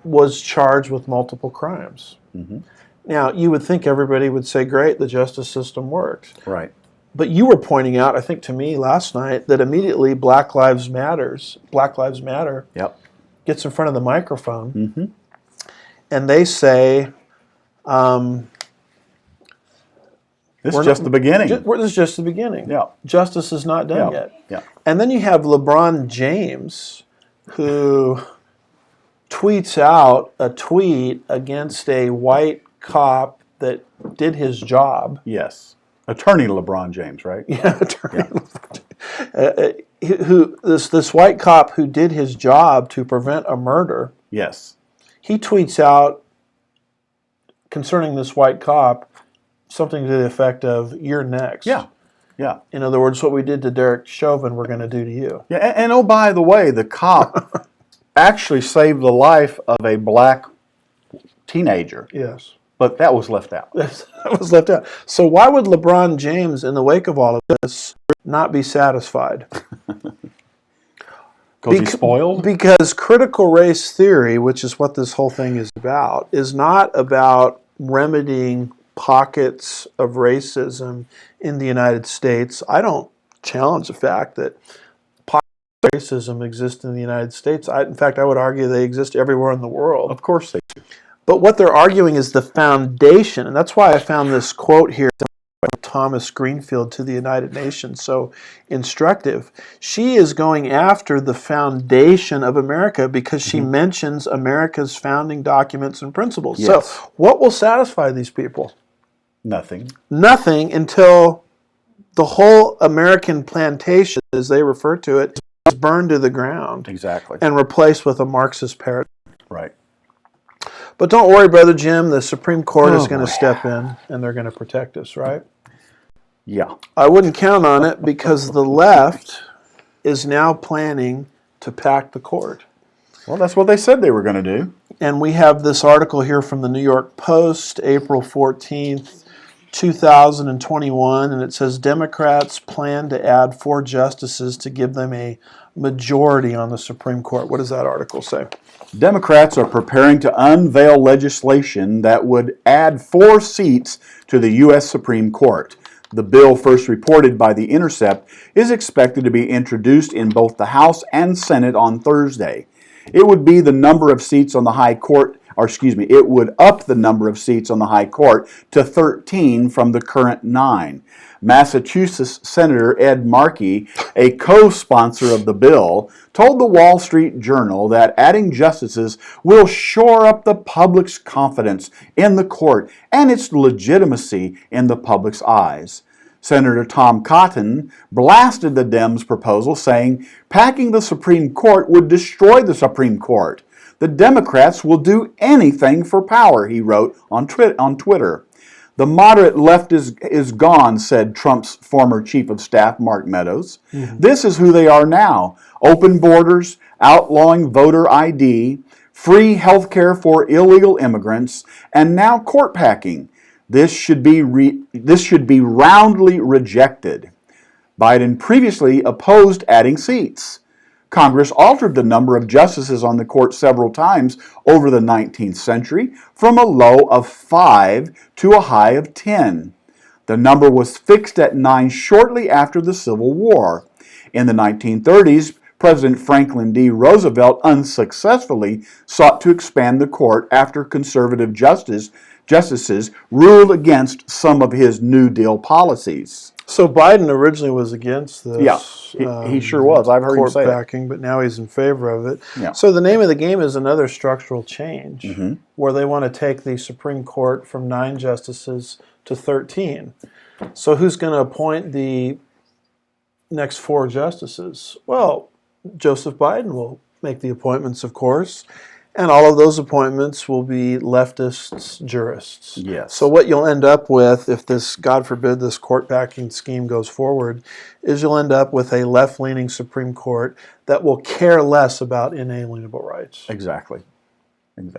Was charged with multiple crimes. Mm-hmm. Now, you would think everybody would say, great, the justice system worked. Right. But you were pointing out, I think to me last night, that immediately Black Lives Matter gets in front of the microphone, mm-hmm. and they say, this is just the beginning. This is just the beginning. Yeah. Justice is not done yet. Yeah. And then you have LeBron James, who tweets out a tweet against a white cop that did his job. Yes. Attorney LeBron James, right? Yeah, attorney. Yeah. This white cop who did his job to prevent a murder. Yes. He tweets out concerning this white cop something to the effect of, you're next. Yeah. Yeah. In other words, what we did to Derek Chauvin, we're going to do to you. Yeah, and oh, by the way, the cop actually saved the life of a black teenager. Yes. But that was left out. That was left out. So why would LeBron James, in the wake of all of this, not be satisfied? Because he's spoiled? Because critical race theory, which is what this whole thing is not about remedying pockets of racism in the United States. I don't challenge the fact that pockets of racism exist in the United States. In fact, I would argue they exist everywhere in the world. Of course they do. But what they're arguing is the foundation, and that's why I found this quote here from Thomas Greenfield to the United Nations so instructive. She is going after the foundation of America because she mentions America's founding documents and principles. Yes. So what will satisfy these people? Nothing. Nothing until the whole American plantation, as they refer to it, is burned to the ground. Exactly. And replaced with a Marxist paradigm. Right. But don't worry, Brother Jim, the Supreme Court is going to step in and they're going to protect us, right? Yeah. I wouldn't count on it because the left is now planning to pack the court. Well, that's what they said they were going to do. And we have this article here from the New York Post, April 14th, 2021, and it says Democrats plan to add 4 justices to give them a majority on the Supreme Court. What does that article say? Democrats are preparing to unveil legislation that would add 4 seats to the U.S. Supreme Court. The bill, first reported by The Intercept, is expected to be introduced in both the House and Senate on Thursday. It would be the number of seats on the High Court, it would up the number of seats on the High Court to 13 from the current 9. Massachusetts Senator Ed Markey, a co-sponsor of the bill, told the Wall Street Journal that adding justices will shore up the public's confidence in the court and its legitimacy in the public's eyes. Senator Tom Cotton blasted the Dems' proposal, saying packing the Supreme Court would destroy the Supreme Court. The Democrats will do anything for power, he wrote on Twitter. The moderate left is gone, said Trump's former chief of staff, Mark Meadows. Mm-hmm. This is who they are now. Open borders, outlawing voter ID, free health care for illegal immigrants, and now court packing. This should be roundly rejected. Biden previously opposed adding seats. Congress altered the number of justices on the court several times over the 19th century, from a low of 5 to a high of 10. The number was fixed at 9 shortly after the Civil War. In the 1930s, President Franklin D. Roosevelt unsuccessfully sought to expand the court after conservative justices ruled against some of his New Deal policies. So Biden originally was against this. Yeah, he sure was. I've heard him say backing, but now he's in favor of it. Yeah. So the name of the game is another structural change, where they want to take the Supreme Court from 9 justices to 13. So who's going to appoint the next 4 justices? Well, Joseph Biden will make the appointments, of course. And all of those appointments will be leftist jurists. Yes. So what you'll end up with, if this, God forbid, this court packing scheme goes forward, is you'll end up with a left-leaning Supreme Court that will care less about inalienable rights. Exactly.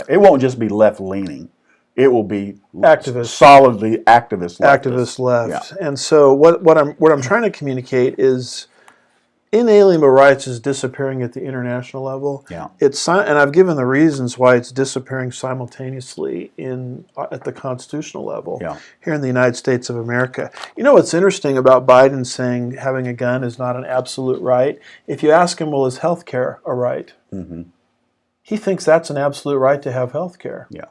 It won't just be left-leaning. It will be activist, solidly activist left. Activist left. Yeah. And so what I'm trying to communicate is inalienable rights is disappearing at the international level. Yeah. And I've given the reasons why it's disappearing simultaneously at the constitutional level here in the United States of America. You know what's interesting about Biden saying having a gun is not an absolute right? If you ask him, well, is health care a right? Mm-hmm. He thinks that's an absolute right to have health care. Yeah.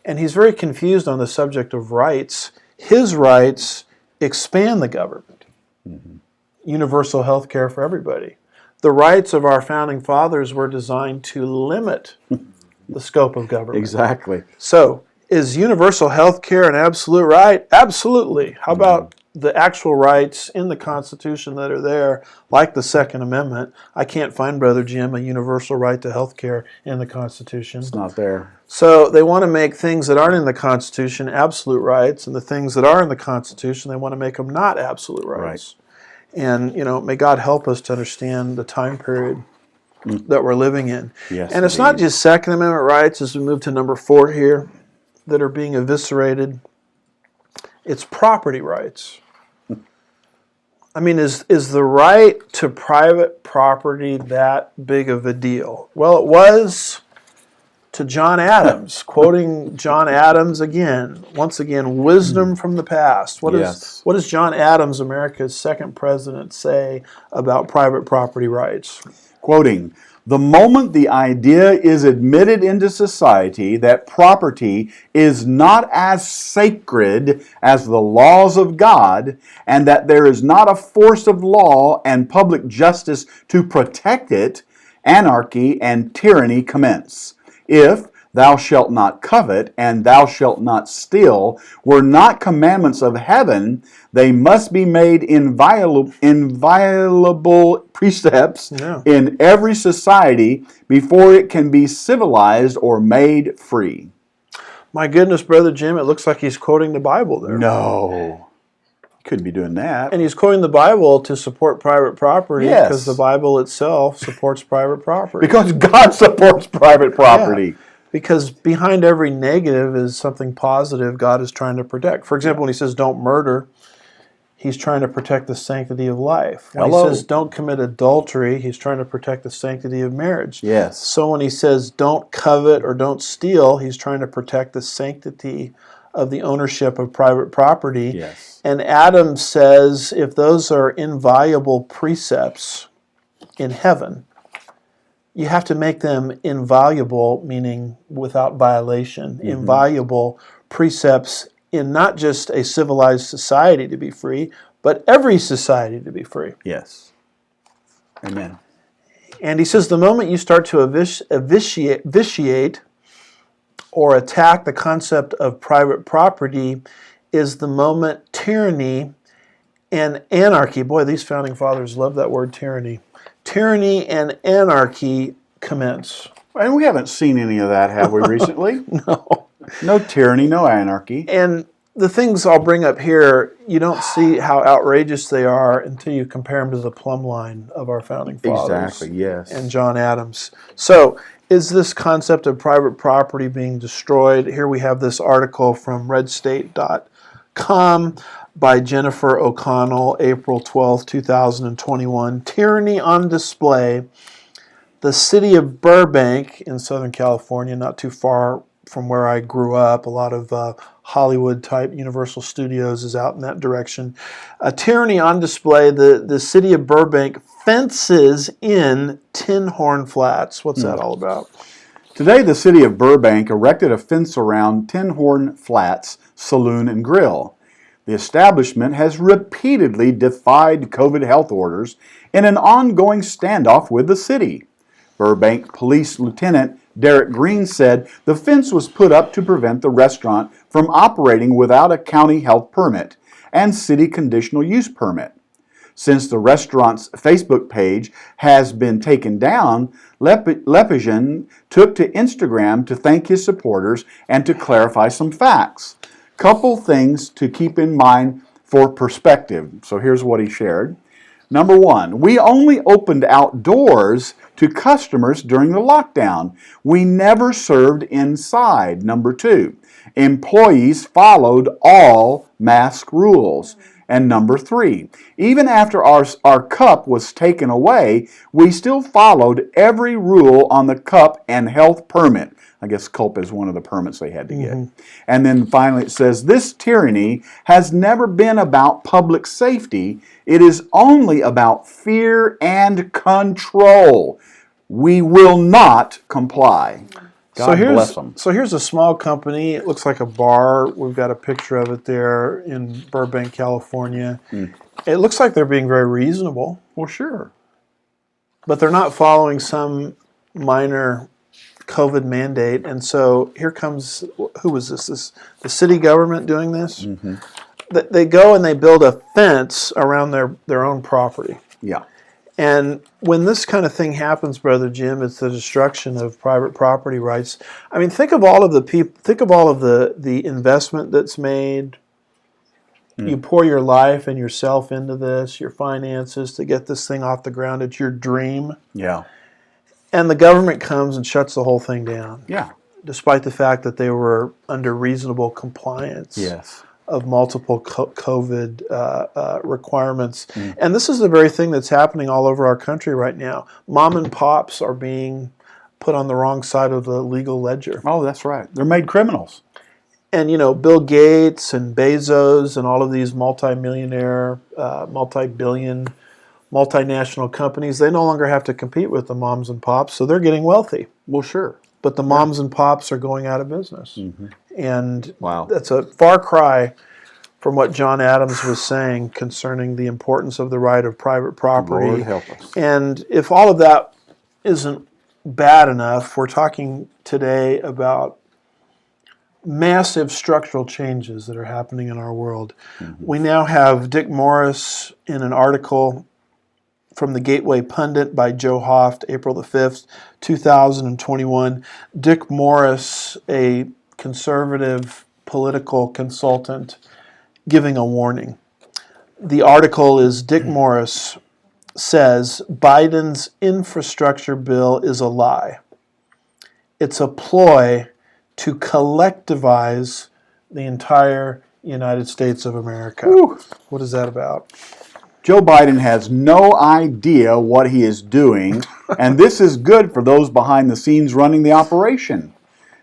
And he's very confused on the subject of rights. His rights expand the government. Mm-hmm. Universal health care for everybody. The rights of our founding fathers were designed to limit the scope of government. Exactly. So, is universal health care an absolute right? Absolutely. How about the actual rights in the Constitution that are there, like the Second Amendment? I can't find, Brother Jim, a universal right to health care in the Constitution. It's not there. So they want to make things that aren't in the Constitution absolute rights, and the things that are in the Constitution, they want to make them not absolute rights. Right. And, may God help us to understand the time period that we're living in. Yes, and it's not just Second Amendment rights, as we move to number 4 here, that are being eviscerated. It's property rights. I mean, is the right to private property that big of a deal? Well, it was to John Adams, quoting John Adams again, once again, wisdom from the past. What does John Adams, America's second president, say about private property rights? Quoting, "The moment the idea is admitted into society that property is not as sacred as the laws of God, and that there is not a force of law and public justice to protect it, anarchy and tyranny commence. If thou shalt not covet, and thou shalt not steal, were not commandments of heaven, they must be made inviolable precepts in every society before it can be civilized or made free." My goodness, Brother Jim, it looks like he's quoting the Bible there. No. Couldn't be doing that. And he's quoting the Bible to support private property because the Bible itself supports private property. Because God supports private property. Yeah. Because behind every negative is something positive God is trying to protect. For example, when he says don't murder, he's trying to protect the sanctity of life. When he says don't commit adultery, he's trying to protect the sanctity of marriage. Yes. So when he says don't covet or don't steal, he's trying to protect the sanctity of the ownership of private property. Yes. And Adam says if those are inviolable precepts in heaven, you have to make them inviolable, meaning without violation, inviolable precepts in not just a civilized society to be free, but every society to be free. Yes. Amen. And he says the moment you start to vitiate or attack the concept of private property is the moment tyranny and anarchy, boy, these founding fathers love that word tyranny, tyranny and anarchy commence. And we haven't seen any of that, have we, recently? No. No tyranny, no anarchy. And the things I'll bring up here, you don't see how outrageous they are until you compare them to the plumb line of our founding fathers. Exactly, yes. And John Adams. So, is this concept of private property being destroyed? Here we have this article from redstate.com by Jennifer O'Connell, April 12, 2021. Tyranny on display. The city of Burbank in Southern California, not too far from where I grew up. A lot of Hollywood-type Universal Studios is out in that direction. A tyranny on display. The city of Burbank fences in Tin Horn Flats. What's that all about? Today, the city of Burbank erected a fence around Tin Horn Flats Saloon and Grill. The establishment has repeatedly defied COVID health orders in an ongoing standoff with the city. Burbank Police Lieutenant Derek Green said the fence was put up to prevent the restaurant from operating without a county health permit and city conditional use permit. Since the restaurant's Facebook page has been taken down, Lepagin took to Instagram to thank his supporters and to clarify some facts. Couple things to keep in mind for perspective. So here's what he shared. Number one, we only opened outdoors to customers during the lockdown. We never served inside. Number two, employees followed all mask rules. And number three, even after our cup was taken away, we still followed every rule on the cup and health permit. I guess CULP is one of the permits they had to get. And then finally it says, this tyranny has never been about public safety. It is only about fear and control. We will not comply. God bless them. So here's a small company. It looks like a bar. We've got a picture of it there in Burbank, California. It looks like they're being very reasonable. Well, sure. But they're not following some minor COVID mandate. And so here comes, who was this? The city government doing this? They go and they build a fence around their own property. Yeah. And when this kind of thing happens, Brother Jim, it's the destruction of private property rights. I mean, think of all of the people. Think of all of the investment that's made. You pour your life and yourself into this, your finances to get this thing off the ground. It's your dream. Yeah. And the government comes and shuts the whole thing down. Yeah. Despite the fact that they were under reasonable compliance. Yes. Of multiple COVID requirements. And this is the very thing that's happening all over our country right now. Mom and pops are being put on the wrong side of the legal ledger. Oh, that's right. They're made criminals. And, you know, Bill Gates and Bezos and all of these multimillionaire, multi-billion, multinational companies, they no longer have to compete with the moms and pops, so they're getting wealthy. Well, sure. But the moms and pops are going out of business. And Wow. That's a far cry from what John Adams was saying concerning the importance of the right of private property. Lord help us. And if all of that isn't bad enough, we're talking today about massive structural changes that are happening in our world. We now have Dick Morris in an article from the Gateway Pundit by Joe Hoft, April the 5th, 2021. Dick Morris, a conservative political consultant, giving a warning. The article is Dick Morris says Biden's infrastructure bill is a lie. it's a ploy to collectivize the entire United States of America. Whew. What is that about? Joe Biden has no idea what he is doing, and this is good for those behind the scenes running the operation.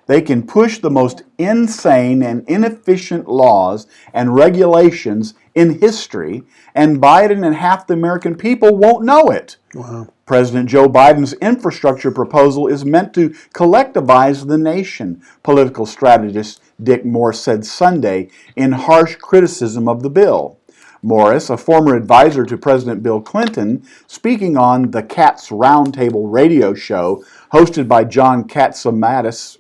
They can push the most insane and inefficient laws and regulations in history, and Biden and half the American people won't know it. Wow. President Joe Biden's infrastructure proposal is meant to collectivize the nation, political strategist Dick Morse said Sunday in harsh criticism of the bill. Morris, a former advisor to President Bill Clinton, speaking on the Katz Roundtable radio show hosted by John Katzimatidis,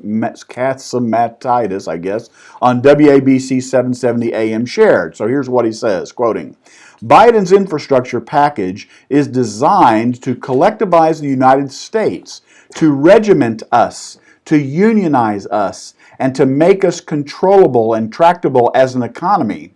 on WABC 770 AM shared. So here's what he says, quoting, Biden's infrastructure package is designed to collectivize the United States, to regiment us, to unionize us, and to make us controllable and tractable as an economy.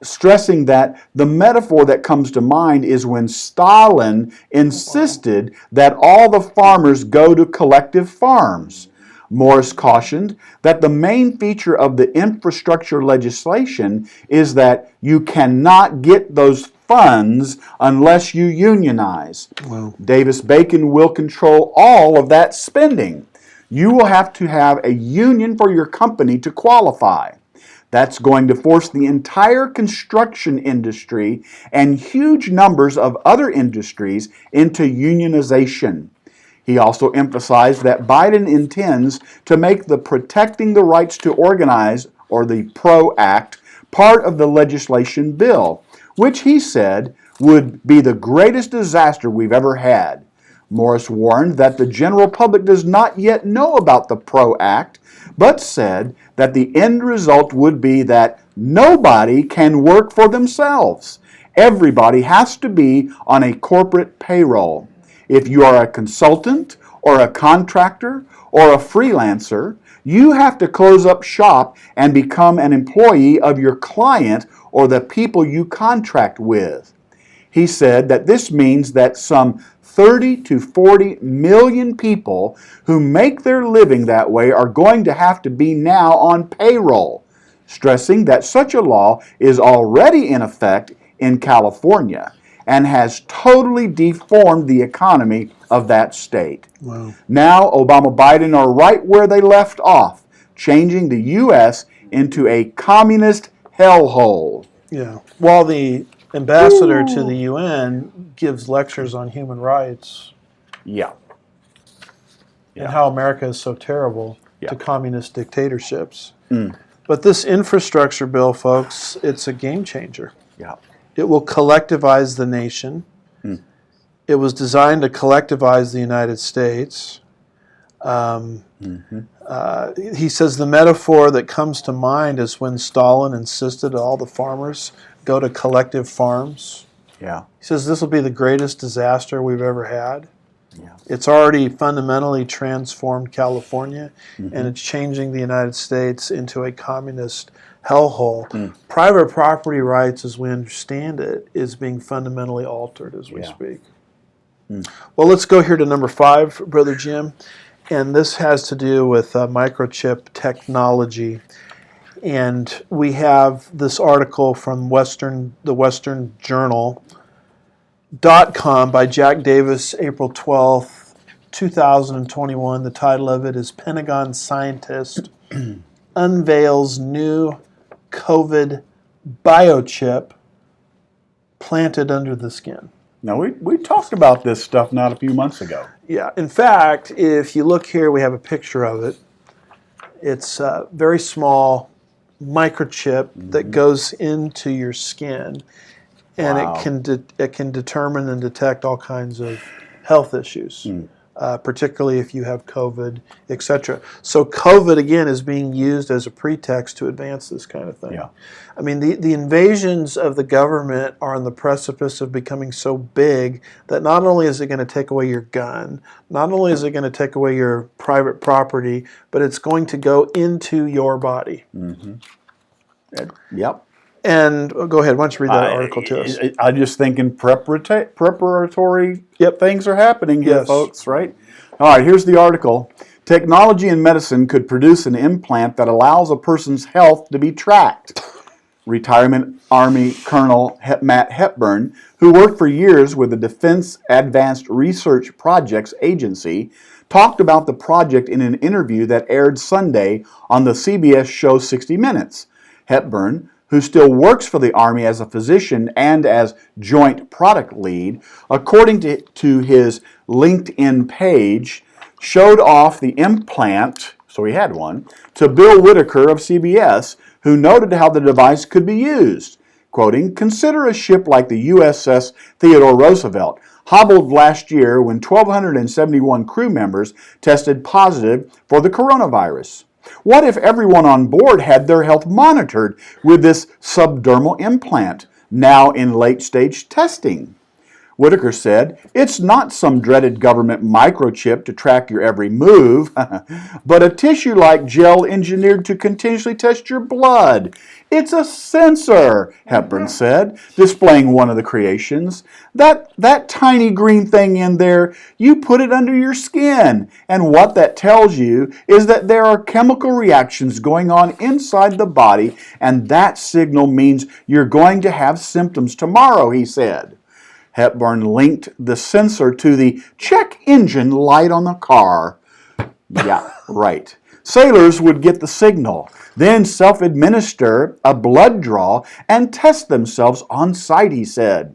Stressing that the metaphor that comes to mind is when Stalin insisted that all the farmers go to collective farms. Morris cautioned that the main feature of the infrastructure legislation is that you cannot get those funds unless you unionize. Wow. Davis-Bacon will control all of that spending. You will have to have a union for your company to qualify. That's going to force the entire construction industry and huge numbers of other industries into unionization. He also emphasized that Biden intends to make the Protecting the Rights to Organize, or the PRO Act, part of the legislation bill, which he said would be the greatest disaster we've ever had. Morris warned that the general public does not yet know about the PRO Act, but said that the end result would be that nobody can work for themselves. Everybody has to be on a corporate payroll. If you are a consultant or a contractor or a freelancer, you have to close up shop and become an employee of your client or the people you contract with. He said that this means that some 30 to 40 million people who make their living that way are going to have to be now on payroll, stressing that such a law is already in effect in California and has totally deformed the economy of that state. Wow. Now, Obama-Biden are right where they left off, changing the U.S. into a communist hellhole. Yeah. While the ambassador to the UN gives lectures on human rights Yeah. and how America is so terrible Yeah. to communist dictatorships. But this infrastructure bill, folks, it's a game changer. Yeah. It will collectivize the nation. It was designed to collectivize the United States. He says the metaphor that comes to mind is when Stalin insisted all the farmers go to collective farms. Yeah. He says this will be the greatest disaster we've ever had. Yeah. It's already fundamentally transformed California, and it's changing the United States into a communist hellhole. Private property rights, as we understand it, is being fundamentally altered as we speak. Well, let's go here to number 5, Brother Jim, and this has to do with microchip technology. And we have this article from the Western Journal.com by Jack Davis, April 12th, 2021. The title of it is Pentagon Scientist Unveils New COVID Biochip Planted Under the Skin. Now, we talked about this stuff not a few months ago. Yeah. In fact, if you look here, we have a picture of it. It's a very small microchip that goes into your skin, and it can determine and detect all kinds of health issues, particularly if you have COVID, etc. So COVID, again, is being used as a pretext to advance this kind of thing. Yeah. I mean, the invasions of the government are on the precipice of becoming so big that not only is it going to take away your gun, not only is it going to take away your private property, but it's going to go into your body. Yep. And go ahead, why don't you read that article to us? I just thinking preparatory Yep. things are happening here, Yes. folks, right? All right, here's the article. Technology in medicine could produce an implant that allows a person's health to be tracked. Retirement Army Colonel Matt Hepburn, who worked for years with the Defense Advanced Research Projects Agency, talked about the project in an interview that aired Sunday on the CBS show 60 Minutes. Hepburn, who still works for the Army as a physician and as joint product lead, according to his LinkedIn page, showed off the implant, so he had one, to Bill Whitaker of CBS, who noted how the device could be used. Quoting, "Consider a ship like the USS Theodore Roosevelt, hobbled last year when 1,271 crew members tested positive for the coronavirus. What if everyone on board had their health monitored with this subdermal implant, now in late-stage testing?" Whitaker said, "It's not some dreaded government microchip to track your every move, but a tissue-like gel engineered to continuously test your blood. It's a sensor," Hepburn said, displaying one of the creations. That tiny green thing in there, you put it under your skin, and what that tells you is that there are chemical reactions going on inside the body, and that signal means you're going to have symptoms tomorrow," he said. Hepburn linked the sensor to the check engine light on the car. Yeah, right. Sailors would get the signal, then self-administer a blood draw and test themselves on site, he said.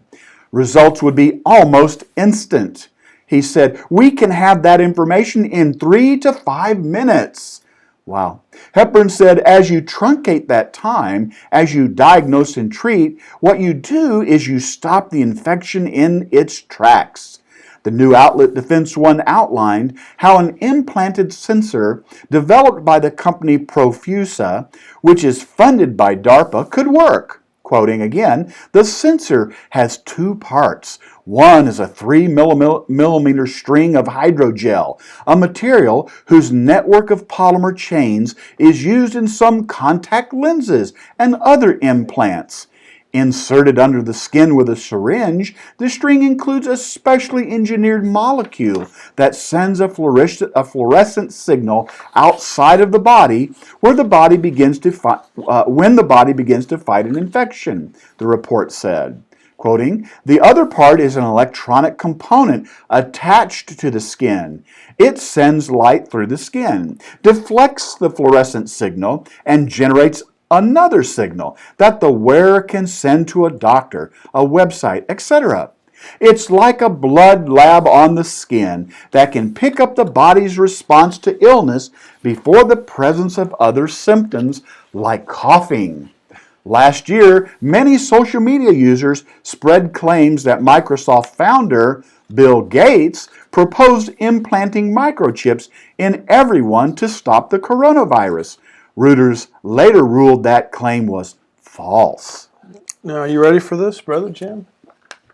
Results would be almost instant. He said, "We can have that information in 3 to 5 minutes." Wow. Hepburn said, as you truncate that time, as you diagnose and treat, what you do is you stop the infection in its tracks. The new outlet Defense One outlined how an implanted sensor developed by the company Profusa, which is funded by DARPA, could work. Quoting again, "The sensor has 2 parts. One is a 3 millimeter string of hydrogel, a material whose network of polymer chains is used in some contact lenses and other implants. Inserted under the skin with a syringe, the string includes a specially engineered molecule that sends a fluorescent signal outside of the body when the body begins to fight an infection," the report said. Quoting, "The other part is an electronic component attached to the skin. It sends light through the skin, deflects the fluorescent signal, and generates another signal that the wearer can send to a doctor, a website, etc. It's like a blood lab on the skin that can pick up the body's response to illness before the presence of other symptoms like coughing." Last year, many social media users spread claims that Microsoft founder Bill Gates proposed implanting microchips in everyone to stop the coronavirus. Reuters later ruled that claim was false. Now, are you ready for this, Brother Jim?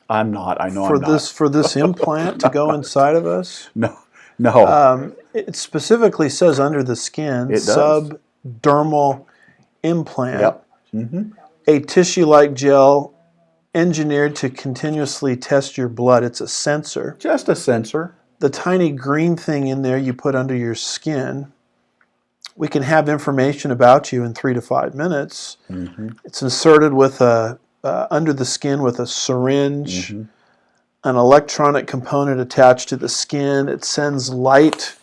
I'm not. I know For I'm not. for this implant to go inside of us? No. It specifically says under the skin, It does. subdermal implant, Yep. Mm-hmm. a tissue-like gel engineered to continuously test your blood. It's a sensor. Just a sensor. The tiny green thing in there you put under your skin, we can have information about you in 3 to 5 minutes. Mm-hmm. It's inserted with under the skin with a syringe, Mm-hmm. an electronic component attached to the skin. It sends light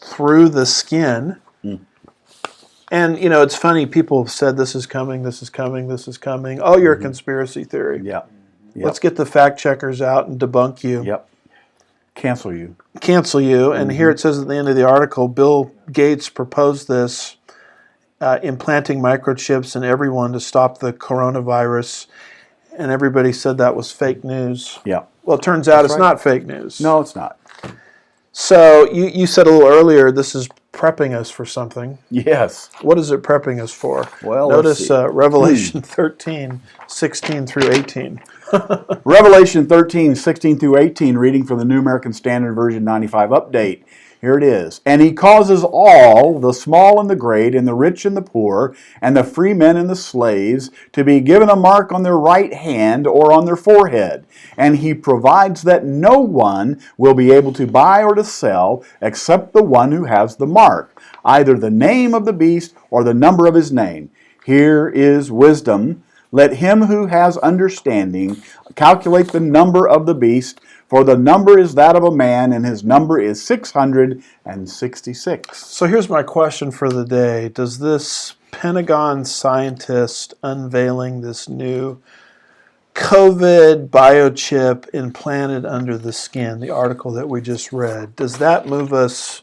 through the skin. Mm. And, you know, it's funny. People have said this is coming, this is coming, this is coming. Oh, you're a conspiracy theory. Yeah. Let's get the fact checkers out and debunk you. Yep. Cancel you. And here it says at the end of the article, Bill Gates proposed this, implanting microchips in everyone to stop the coronavirus, and everybody said that was fake news. Yeah. Well, it turns out That's it's right. not fake news. No, it's not. So you said a little earlier this is prepping us for something. Yes. What is it prepping us for? Well, notice let's see. Revelation 13, 16 through 18. Revelation 13, 16 through 18, reading from the New American Standard Version 95 update. Here it is. And he causes all, the small and the great, and the rich and the poor, and the free men and the slaves, to be given a mark on their right hand or on their forehead. And he provides that no one will be able to buy or to sell except the one who has the mark, either the name of the beast or the number of his name. Here is wisdom. Let him who has understanding calculate the number of the beast, for the number is that of a man, and his number is 666. So here's my question for the day. Does this Pentagon scientist unveiling this new COVID biochip implanted under the skin, the article that we just read, does that move us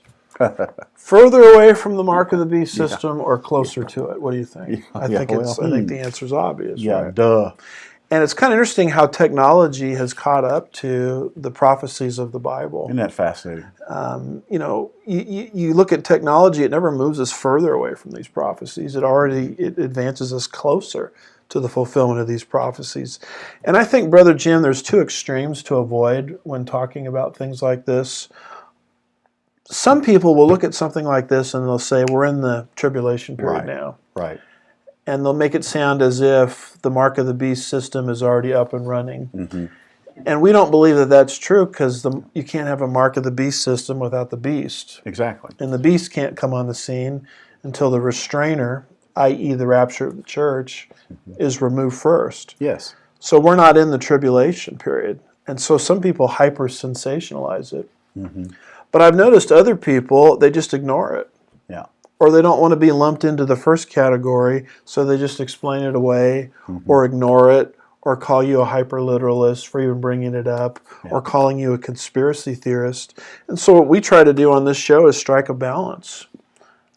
further away from the mark of the beast system or closer to it? What do you think? I think the answer is obvious. Yeah, right? duh. And it's kind of interesting how technology has caught up to the prophecies of the Bible. Isn't that fascinating? You look at technology; it never moves us further away from these prophecies. It advances us closer to the fulfillment of these prophecies. And I think, Brother Jim, there's two extremes to avoid when talking about things like this. Some people will look at something like this and they'll say, we're in the tribulation period now. Right. And they'll make it sound as if the mark of the beast system is already up and running. Mm-hmm. And we don't believe that that's true because you can't have a mark of the beast system without the beast. Exactly. And the beast can't come on the scene until the restrainer, i.e. the rapture of the church, is removed first. Yes. So we're not in the tribulation period. And so some people hyper-sensationalize it. Mm-hmm. But I've noticed other people, they just ignore it. Yeah. Or they don't want to be lumped into the first category, so they just explain it away, or ignore it, or call you a hyper-literalist for even bringing it up, or calling you a conspiracy theorist. And so what we try to do on this show is strike a balance.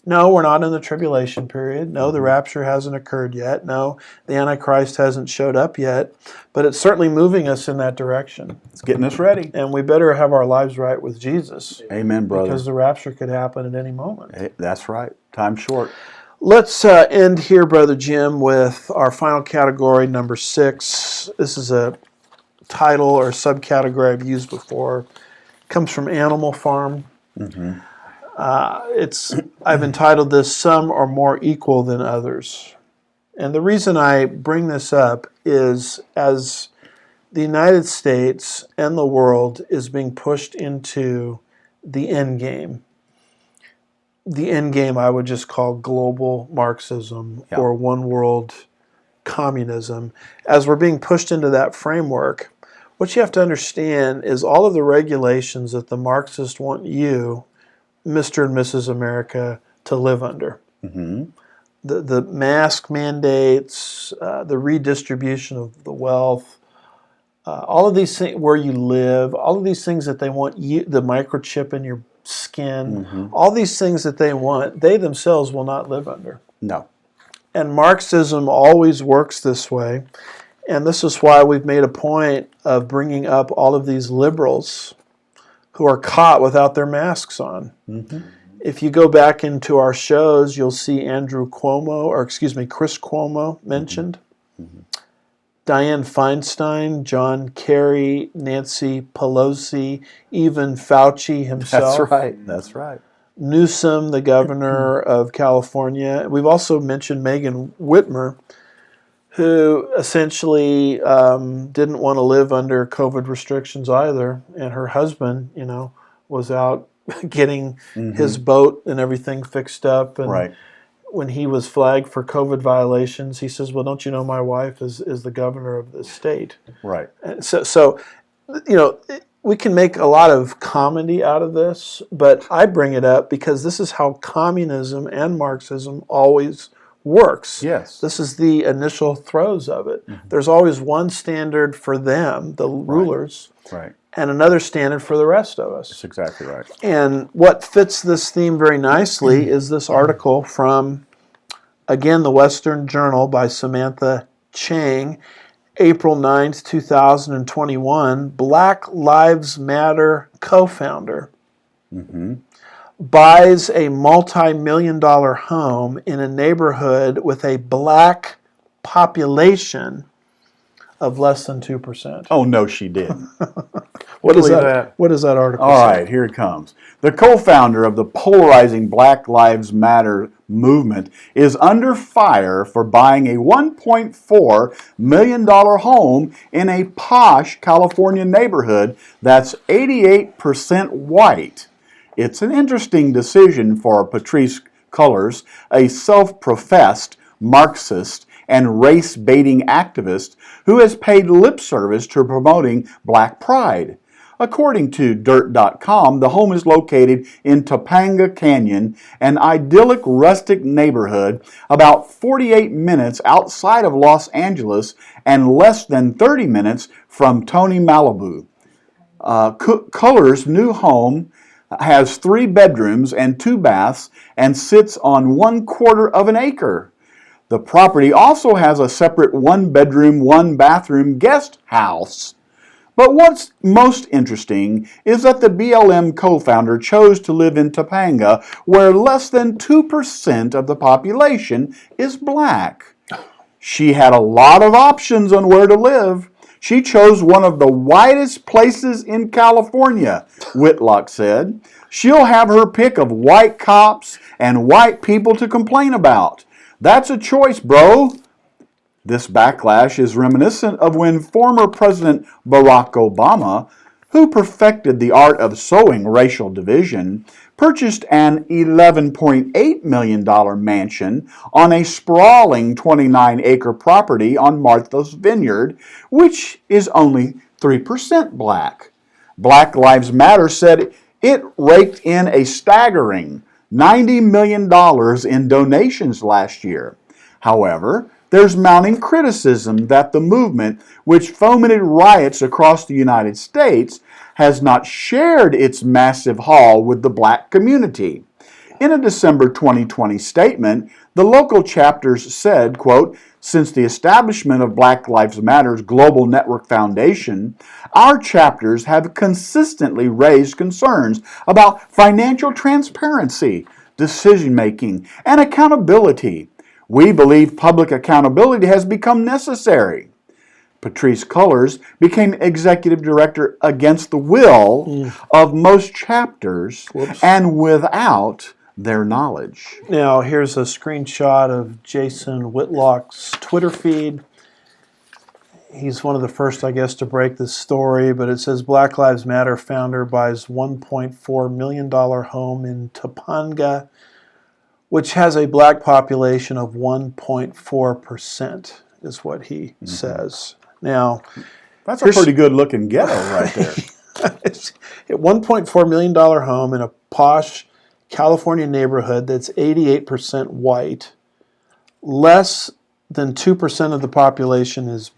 No, we're not in the tribulation period. No, the rapture hasn't occurred yet. No, the Antichrist hasn't showed up yet. But it's certainly moving us in that direction. It's getting us ready. And we better have our lives right with Jesus. Amen, brother. Because the rapture could happen at any moment. That's right. Time's short. Let's end here, Brother Jim, with our final category, number 6. This is a title or subcategory I've used before. It comes from Animal Farm. Mm-hmm. I've entitled this, Some Are More Equal Than Others. And the reason I bring this up is as the United States and the world is being pushed into the end game. The end game I would just call global Marxism or one world communism. As we're being pushed into that framework, what you have to understand is all of the regulations that the Marxists want you, Mr. and Mrs. America, to live under. Mm-hmm. The mask mandates, the redistribution of the wealth, all of these things, where you live, all of these things that they want you, the microchip in your skin, all these things that they want, they themselves will not live under. No. And Marxism always works this way. And this is why we've made a point of bringing up all of these liberals who are caught without their masks on. Mm-hmm. If you go back into our shows, you'll see Chris Cuomo mentioned, Dianne Feinstein, John Kerry, Nancy Pelosi, even Fauci himself. That's right. Newsom, the governor of California. We've also mentioned Megan Whitmer, who essentially didn't want to live under COVID restrictions either. And her husband, was out getting his boat and everything fixed up. And when he was flagged for COVID violations, he says, well, don't you know my wife is the governor of the state? Right. And so we can make a lot of comedy out of this, but I bring it up because this is how communism and Marxism always works. Yes. This is the initial throes of it. Mm-hmm. There's always one standard for them, the rulers, and another standard for the rest of us. That's exactly right. And what fits this theme very nicely is this article from, again, the Western Journal by Samantha Chang, April 9th, 2021, Black Lives Matter co-founder. Buys a multi-million-dollar home in a neighborhood with a black population of less than 2%. Oh, no, she didn't. What is Believe that? What does that article All say? right, here it comes. The co-founder of the polarizing Black Lives Matter movement is under fire for buying a $1.4 million home in a posh California neighborhood that's 88% white. It's an interesting decision for Patrice Cullors, a self-professed Marxist and race-baiting activist who has paid lip service to promoting black pride. According to Dirt.com, the home is located in Topanga Canyon, an idyllic rustic neighborhood about 48 minutes outside of Los Angeles and less than 30 minutes from Tony, Malibu. Cullors' new home has 3 bedrooms and 2 baths and sits on 1/4 of an acre. The property also has a separate 1-bedroom, 1-bathroom guest house. But what's most interesting is that the BLM co-founder chose to live in Topanga, where less than 2% of the population is black. She had a lot of options on where to live. She chose one of the whitest places in California, Whitlock said. She'll have her pick of white cops and white people to complain about. That's a choice, bro. This backlash is reminiscent of when former President Barack Obama, who perfected the art of sowing racial division, purchased an $11.8 million mansion on a sprawling 29-acre property on Martha's Vineyard, which is only 3% black. Black Lives Matter said it raked in a staggering $90 million in donations last year. However, there's mounting criticism that the movement, which fomented riots across the United States, has not shared its massive haul with the black community. In a December 2020 statement, the local chapters said, quote, "Since the establishment of Black Lives Matter's Global Network Foundation, our chapters have consistently raised concerns about financial transparency, decision-making, and accountability. We believe public accountability has become necessary." Patrice Cullors became executive director against the will of most chapters and without their knowledge. Now, here's a screenshot of Jason Whitlock's Twitter feed. He's one of the first, I guess, to break this story, but it says Black Lives Matter founder buys $1.4 million home in Topanga, which has a black population of 1.4%, is what he says. Now, that's a pretty good looking ghetto right there. It's a $1.4 million home in a posh California neighborhood that's 88% white. Less than 2% of the population is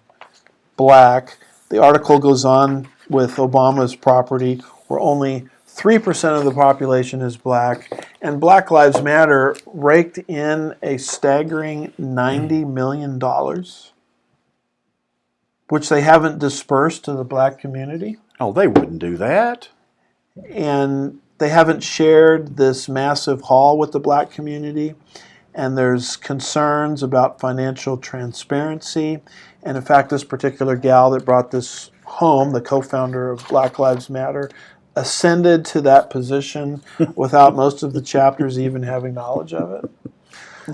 black. The article goes on with Obama's property, where only 3% of the population is black, and Black Lives Matter raked in a staggering $90 million, which they haven't dispersed to the black community. Oh, they wouldn't do that. And they haven't shared this massive haul with the black community. And there's concerns about financial transparency. And in fact, this particular gal that brought this home, the co-founder of Black Lives Matter, ascended to that position without most of the chapters even having knowledge of it.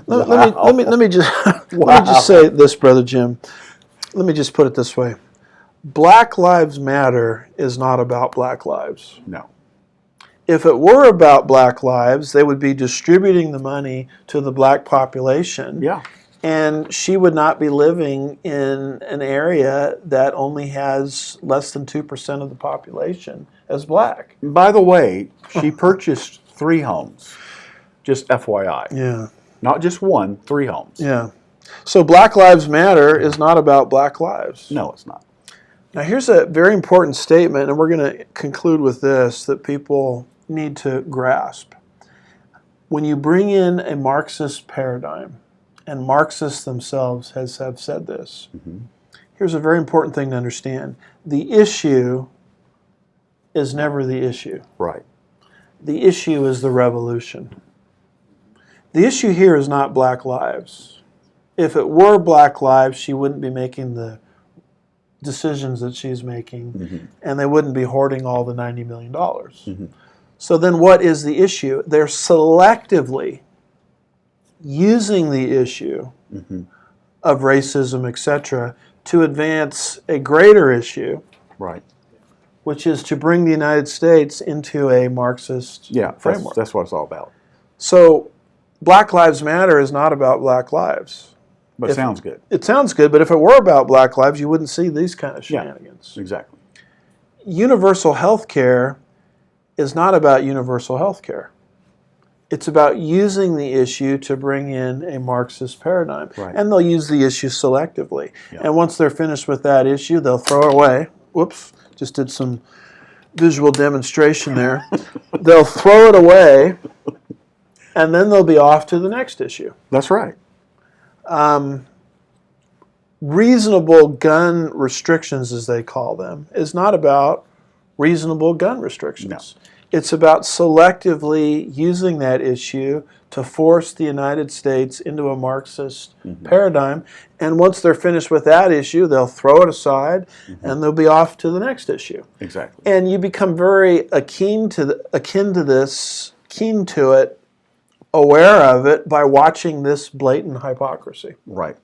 Let me just say this, Brother Jim. Let me just put it this way. Black Lives Matter is not about black lives. No. If it were about black lives, they would be distributing the money to the black population. Yeah. And she would not be living in an area that only has less than 2% of the population as black. By the way, she purchased 3 homes. Just FYI. Yeah. Not just 1, 3 homes. Yeah. So Black Lives Matter is not about black lives. No, it's not. Now here's a very important statement, and we're going to conclude with this, that people need to grasp. When you bring in a Marxist paradigm, and Marxists themselves have said this, here's a very important thing to understand. The issue is never the issue. Right. The issue is the revolution. The issue here is not black lives. If it were black lives, she wouldn't be making the decisions that she's making, Mm-hmm. and they wouldn't be hoarding all the $90 million. Mm-hmm. So then what is the issue? They're selectively using the issue Mm-hmm. of racism, etc., to advance a greater issue, Right. which is to bring the United States into a Marxist Yeah, framework. that's what it's all about. So Black Lives Matter is not about black lives. But it sounds good. It sounds good, but if it were about black lives, you wouldn't see these kind of shenanigans. Exactly. Universal health care is not about universal health care. It's about using the issue to bring in a Marxist paradigm. Right. And they'll use the issue selectively. Yeah. And once they're finished with that issue, they'll throw it away. Whoops, just did some visual demonstration there. They'll throw it away, and then they'll be off to the next issue. That's right. Reasonable gun restrictions, as they call them, is not about reasonable gun restrictions. No. It's about selectively using that issue to force the United States into a Marxist paradigm. And once they're finished with that issue, they'll throw it aside and they'll be off to the next issue. Exactly. And you become very akin to it, aware of it by watching this blatant hypocrisy. Right.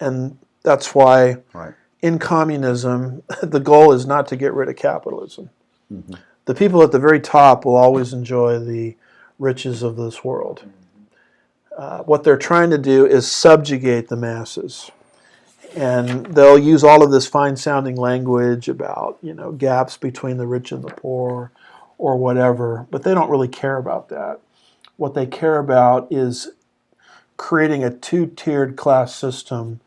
And that's why Right. in communism, the goal is not to get rid of capitalism. Mm-hmm. The people at the very top will always enjoy the riches of this world. What they're trying to do is subjugate the masses. And they'll use all of this fine-sounding language about, gaps between the rich and the poor or whatever, but they don't really care about that. What they care about is creating a two-tiered class system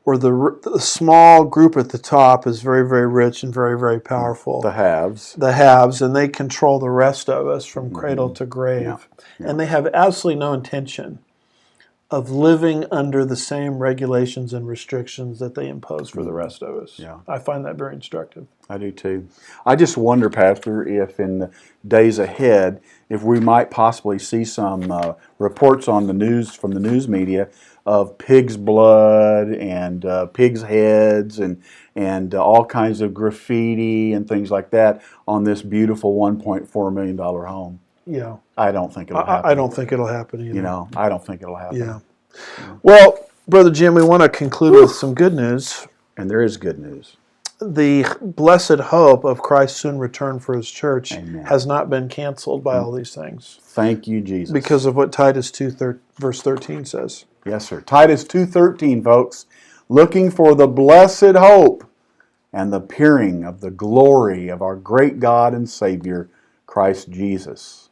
where the small group at the top is very, very rich and very, very powerful. The haves. The haves, and they control the rest of us from cradle to grave. Yeah. Yeah. And they have absolutely no intention of living under the same regulations and restrictions that they impose for the rest of us. Yeah. I find that very instructive. I do too. I just wonder, Pastor, if in the days ahead, if we might possibly see some reports on the news from the news media of pig's blood and pigs' heads and all kinds of graffiti and things like that on this beautiful $1.4 million home. Yeah. I don't think it'll happen. I don't think it'll happen either. I don't think it'll happen. Yeah. Well, Brother Jim, we want to conclude with some good news. And there is good news. The blessed hope of Christ's soon return for his church Amen. has not been canceled by all these things. Thank you, Jesus. Because of what Titus 2, verse 13 says. Yes, sir. Titus 2:13, folks. Looking for the blessed hope and the appearing of the glory of our great God and Savior, Christ Jesus.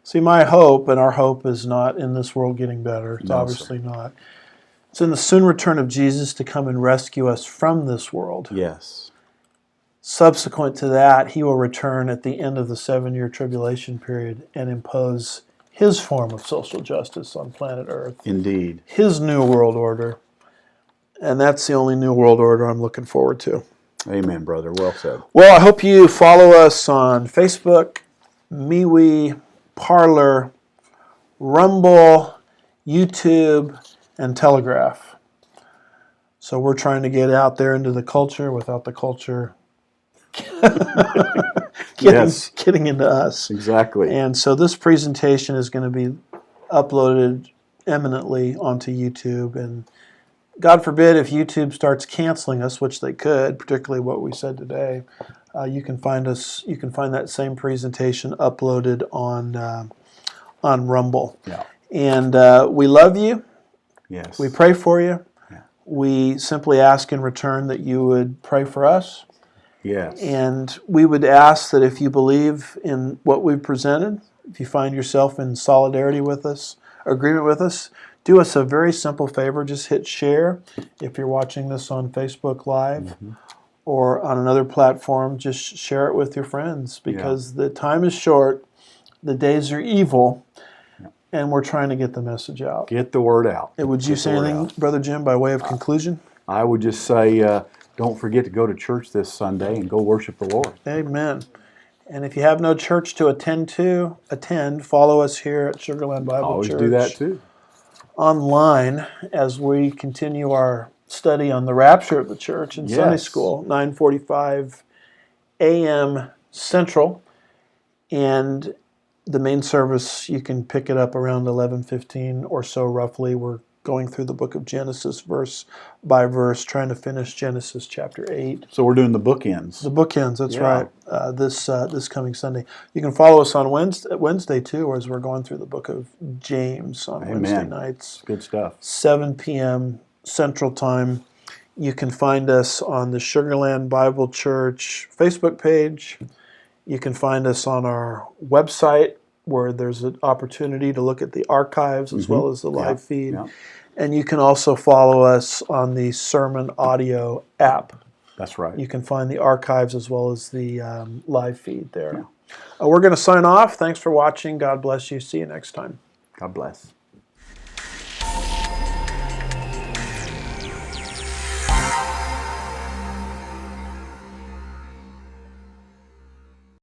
See, my hope and our hope is not in this world getting better. It's No, obviously not. It's in the soon return of Jesus to come and rescue us from this world. Yes. Subsequent to that, he will return at the end of the 7-year tribulation period and impose his form of social justice on planet Earth. Indeed. His new world order. And that's the only new world order I'm looking forward to. Amen, brother. Well said. Well, I hope you follow us on Facebook, MeWe, Parler, Rumble, YouTube, and Telegraph. So we're trying to get out there into the culture without the culture getting into us. Exactly. And so this presentation is going to be uploaded eminently onto YouTube. And God forbid if YouTube starts canceling us, which they could, particularly what we said today, you can find that same presentation uploaded on Rumble. Yeah. And we love you. Yes. We pray for you. Yeah. We simply ask in return that you would pray for us. Yes. And we would ask that if you believe in what we've presented, if you find yourself in solidarity with us, agreement with us, do us a very simple favor. Just hit share. If you're watching this on Facebook Live or on another platform, just share it with your friends because the time is short, the days are evil, and we're trying to get the message out. Get the word out. Would you say anything, Brother Jim, by way of conclusion? I would just say, don't forget to go to church this Sunday and go worship the Lord. Amen. And if you have no church to attend, follow us here at Sugarland Bible Always Church. do that too. Online as we continue our study on the rapture of the church in Sunday Yes. school, 9:45 a.m. Central. And the main service, you can pick it up around 11:15 or so roughly. We're going through the book of Genesis verse by verse, trying to finish Genesis chapter 8. So we're doing the bookends. The bookends, that's Yeah. right, this coming Sunday. You can follow us on Wednesday too, as we're going through the book of James on Amen. Wednesday nights, Good stuff. 7 p.m. Central Time. You can find us on the Sugarland Bible Church Facebook page. You can find us on our website, where there's an opportunity to look at the archives as well as the live feed. Yeah. And you can also follow us on the Sermon Audio app. That's right. You can find the archives as well as the live feed there. Yeah. We're going to sign off. Thanks for watching. God bless you. See you next time. God bless.